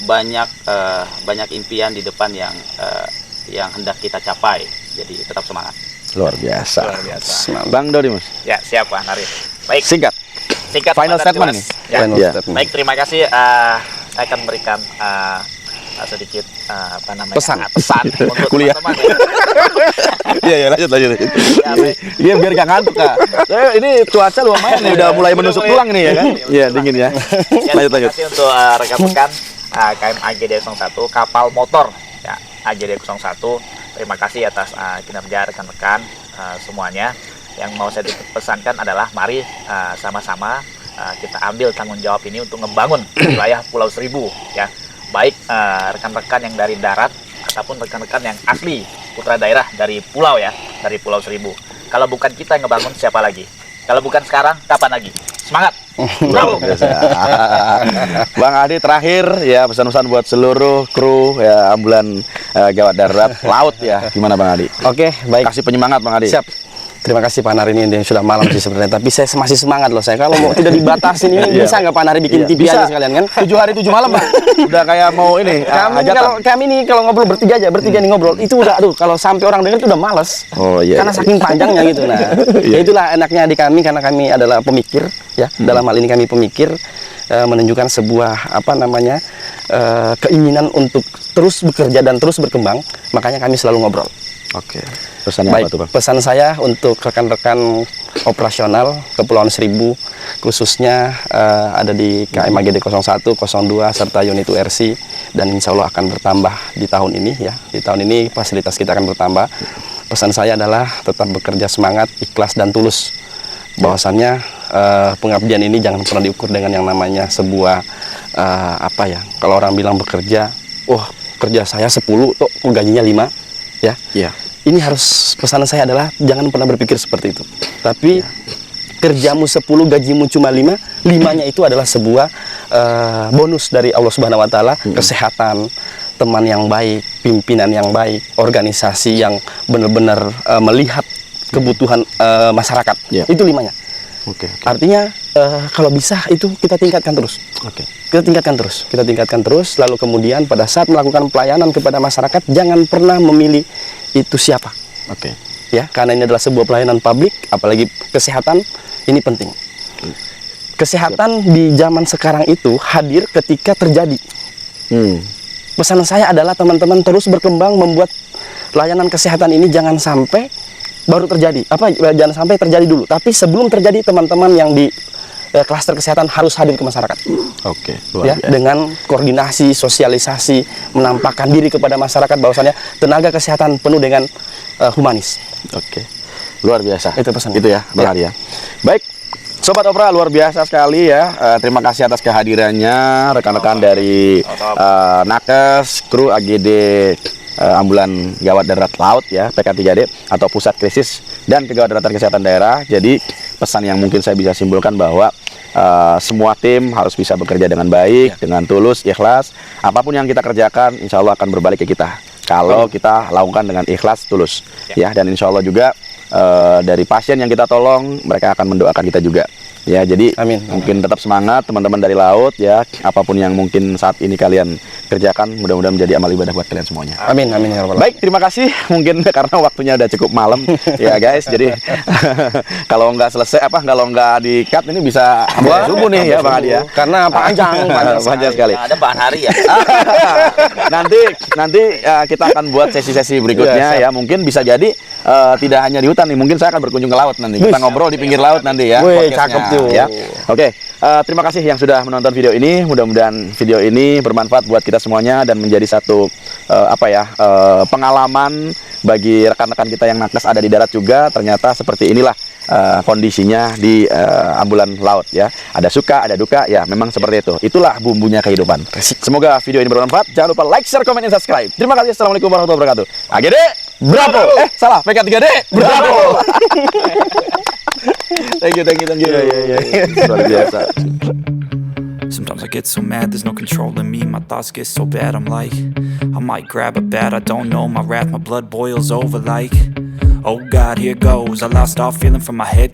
Speaker 2: Banyak impian di depan yang hendak kita capai. Jadi tetap semangat.
Speaker 1: Luar biasa.
Speaker 2: Luar biasa.
Speaker 1: Bang Dodi, Mas.
Speaker 2: Ya, siap Pak Nari. Baik,
Speaker 1: Singkat.
Speaker 2: singkat
Speaker 1: Final
Speaker 2: padat,
Speaker 1: statement
Speaker 2: jelas.
Speaker 1: ini.
Speaker 2: Ya.
Speaker 3: Final
Speaker 1: Ya.
Speaker 3: statement.
Speaker 2: Baik, terima kasih. Saya akan memberikan sedikit
Speaker 3: Pesan.
Speaker 2: untuk
Speaker 1: Kuliah.
Speaker 2: teman-teman ya.
Speaker 1: Iya, lanjut.
Speaker 2: Ya, baik.
Speaker 1: Iya, biar gak ngantuk, Kak. Ini cuaca lumayan nih, udah mulai menusuk tulang nih ya kan. Iya, dingin ya.
Speaker 2: Ya,
Speaker 1: Lanjut.
Speaker 2: terima kasih untuk rekan-rekan KM AGD 01 kapal motor ya, AGD 01. Terima kasih atas kinerja rekan-rekan semuanya. Yang mau saya pesankan adalah mari sama-sama kita ambil tanggung jawab ini untuk membangun wilayah Pulau Seribu ya. Baik rekan-rekan yang dari darat ataupun rekan-rekan yang asli putra daerah dari pulau ya, dari Pulau Seribu. Kalau bukan kita yang ngebangun, siapa lagi? Kalau bukan sekarang, kapan lagi? Semangat! Bravo!
Speaker 1: Bang Adi terakhir ya, pesan-pesan buat seluruh kru ya ambulan gawat darurat laut ya. Gimana Bang Adi?
Speaker 3: Oke, baik.
Speaker 1: Kasih penyemangat Bang Adi.
Speaker 3: Siap. Terima kasih Pak Nari, ini yang sudah malam sih sebenarnya. Tapi saya masih semangat loh saya. Kalau mau tidak dibatasin ini
Speaker 1: Iya.
Speaker 3: bisa nggak Pak Nari bikin
Speaker 1: Iya,
Speaker 3: TV
Speaker 1: bisa.
Speaker 3: aja sekalian kan?
Speaker 1: 7 hari 7 malam Bang. Udah kayak mau ini
Speaker 3: Kami nih kalau ngobrol bertiga nih ngobrol itu udah kalau sampai orang dengar itu udah males.
Speaker 1: Oh iya.
Speaker 3: Karena saking panjangnya gitu. Nah, ya itulah enaknya di kami karena kami adalah pemikir ya. Dalam hal ini kami pemikir menunjukkan sebuah keinginan untuk terus bekerja dan terus berkembang. Makanya kami selalu ngobrol.
Speaker 1: Oke. Pesannya apa
Speaker 3: Baik,
Speaker 1: tuh Bang?
Speaker 3: pesan saya untuk rekan-rekan operasional Kepulauan Seribu khususnya ada di KM AGD 01, 02 serta unit URC dan insya Allah akan bertambah di tahun ini ya. Di tahun ini fasilitas kita akan bertambah. Pesan saya adalah tetap bekerja semangat, ikhlas dan tulus. Bahwasannya pengabdian ini jangan pernah diukur dengan yang namanya sebuah kalau orang bilang bekerja, kerja saya 10 kok gajinya 5 ya.
Speaker 1: Iya.
Speaker 3: Ini harus pesanan saya adalah jangan pernah berpikir seperti itu. Tapi kerjamu 10, gajimu cuma 5, 5-nya itu adalah sebuah bonus dari Allah Subhanahu wa taala, kesehatan, teman yang baik, pimpinan yang baik, organisasi yang benar-benar melihat kebutuhan masyarakat.
Speaker 1: Yeah.
Speaker 3: Itu 5-nya.
Speaker 1: Oke.
Speaker 3: Artinya kalau bisa itu kita tingkatkan terus.
Speaker 1: Oke.
Speaker 3: Kita tingkatkan terus. Lalu kemudian pada saat melakukan pelayanan kepada masyarakat, jangan pernah memilih itu siapa.
Speaker 1: Oke.
Speaker 3: Ya, karena ini adalah sebuah pelayanan publik, apalagi kesehatan ini penting. Kesehatan di zaman sekarang itu hadir ketika terjadi. Pesan saya adalah teman-teman terus berkembang membuat layanan kesehatan ini jangan sampai baru terjadi. Jangan sampai terjadi dulu, tapi sebelum terjadi teman-teman yang di klaster kesehatan harus hadir ke masyarakat.
Speaker 1: Oke.
Speaker 3: Ya, dengan koordinasi, sosialisasi, menampakkan diri kepada masyarakat bahwasannya tenaga kesehatan penuh dengan humanis.
Speaker 1: Oke. Luar biasa.
Speaker 3: Itu pesan.
Speaker 1: Itu ya, Bang Ari ya. Baik. Sobat Opera, luar biasa sekali ya. Terima kasih atas kehadirannya rekan-rekan dari Nakes, kru AGD Ambulan Gawat Darurat Laut ya, PK3D atau Pusat Krisis dan Kegawat Daruratan Kesehatan Daerah. Jadi pesan yang mungkin saya bisa simpulkan bahwa semua tim harus bisa bekerja dengan baik, dengan tulus, ikhlas. Apapun yang kita kerjakan, insya Allah akan berbalik ke kita. Kalau kita lakukan dengan ikhlas, tulus ya, dan insya Allah juga dari pasien yang kita tolong, mereka akan mendoakan kita juga. Ya, jadi
Speaker 3: Amin.
Speaker 1: Mungkin tetap semangat teman-teman dari laut ya. Apapun yang mungkin saat ini kalian kerjakan, mudah-mudahan menjadi amal ibadah buat kalian semuanya.
Speaker 3: Amin, amin ya rabbal alamin.
Speaker 1: Baik, terima kasih. Mungkin karena waktunya udah cukup malam ya guys. Jadi kalau nggak selesai kalau nggak di-cut ini bisa sampai subuh nih ya Bang Adi ya.
Speaker 3: Karena panjang
Speaker 1: sekali.
Speaker 2: Ada bahan hari ya.
Speaker 1: nanti kita akan buat sesi-sesi berikutnya ya. Mungkin bisa jadi tidak hanya di hutan nih, mungkin saya akan berkunjung ke laut nanti. Kita ngobrol di pinggir laut nanti ya.
Speaker 3: Wih,
Speaker 1: podcastnya,
Speaker 3: cakep tuh.
Speaker 1: Ya. Oke, terima kasih yang sudah menonton video ini. Mudah-mudahan video ini bermanfaat buat kita semuanya dan menjadi satu pengalaman bagi rekan-rekan kita yang nakes ada di darat juga. Ternyata seperti inilah kondisinya di ambulan laut ya. Ada suka, ada duka ya. Memang seperti itu. Itulah bumbunya kehidupan. Semoga video ini bermanfaat. Jangan lupa like, share, komen, dan subscribe. Terima kasih. Assalamualaikum warahmatullahi wabarakatuh. AGD Bravo. Salah. PK3D Bravo. Thank you. Luar biasa.
Speaker 5: Sometimes I get so mad, there's no controlling me. My thoughts get so bad, I'm like, I might grab a bat, I don't know. My wrath, my blood boils over like, oh God, here goes. I lost all feeling from my head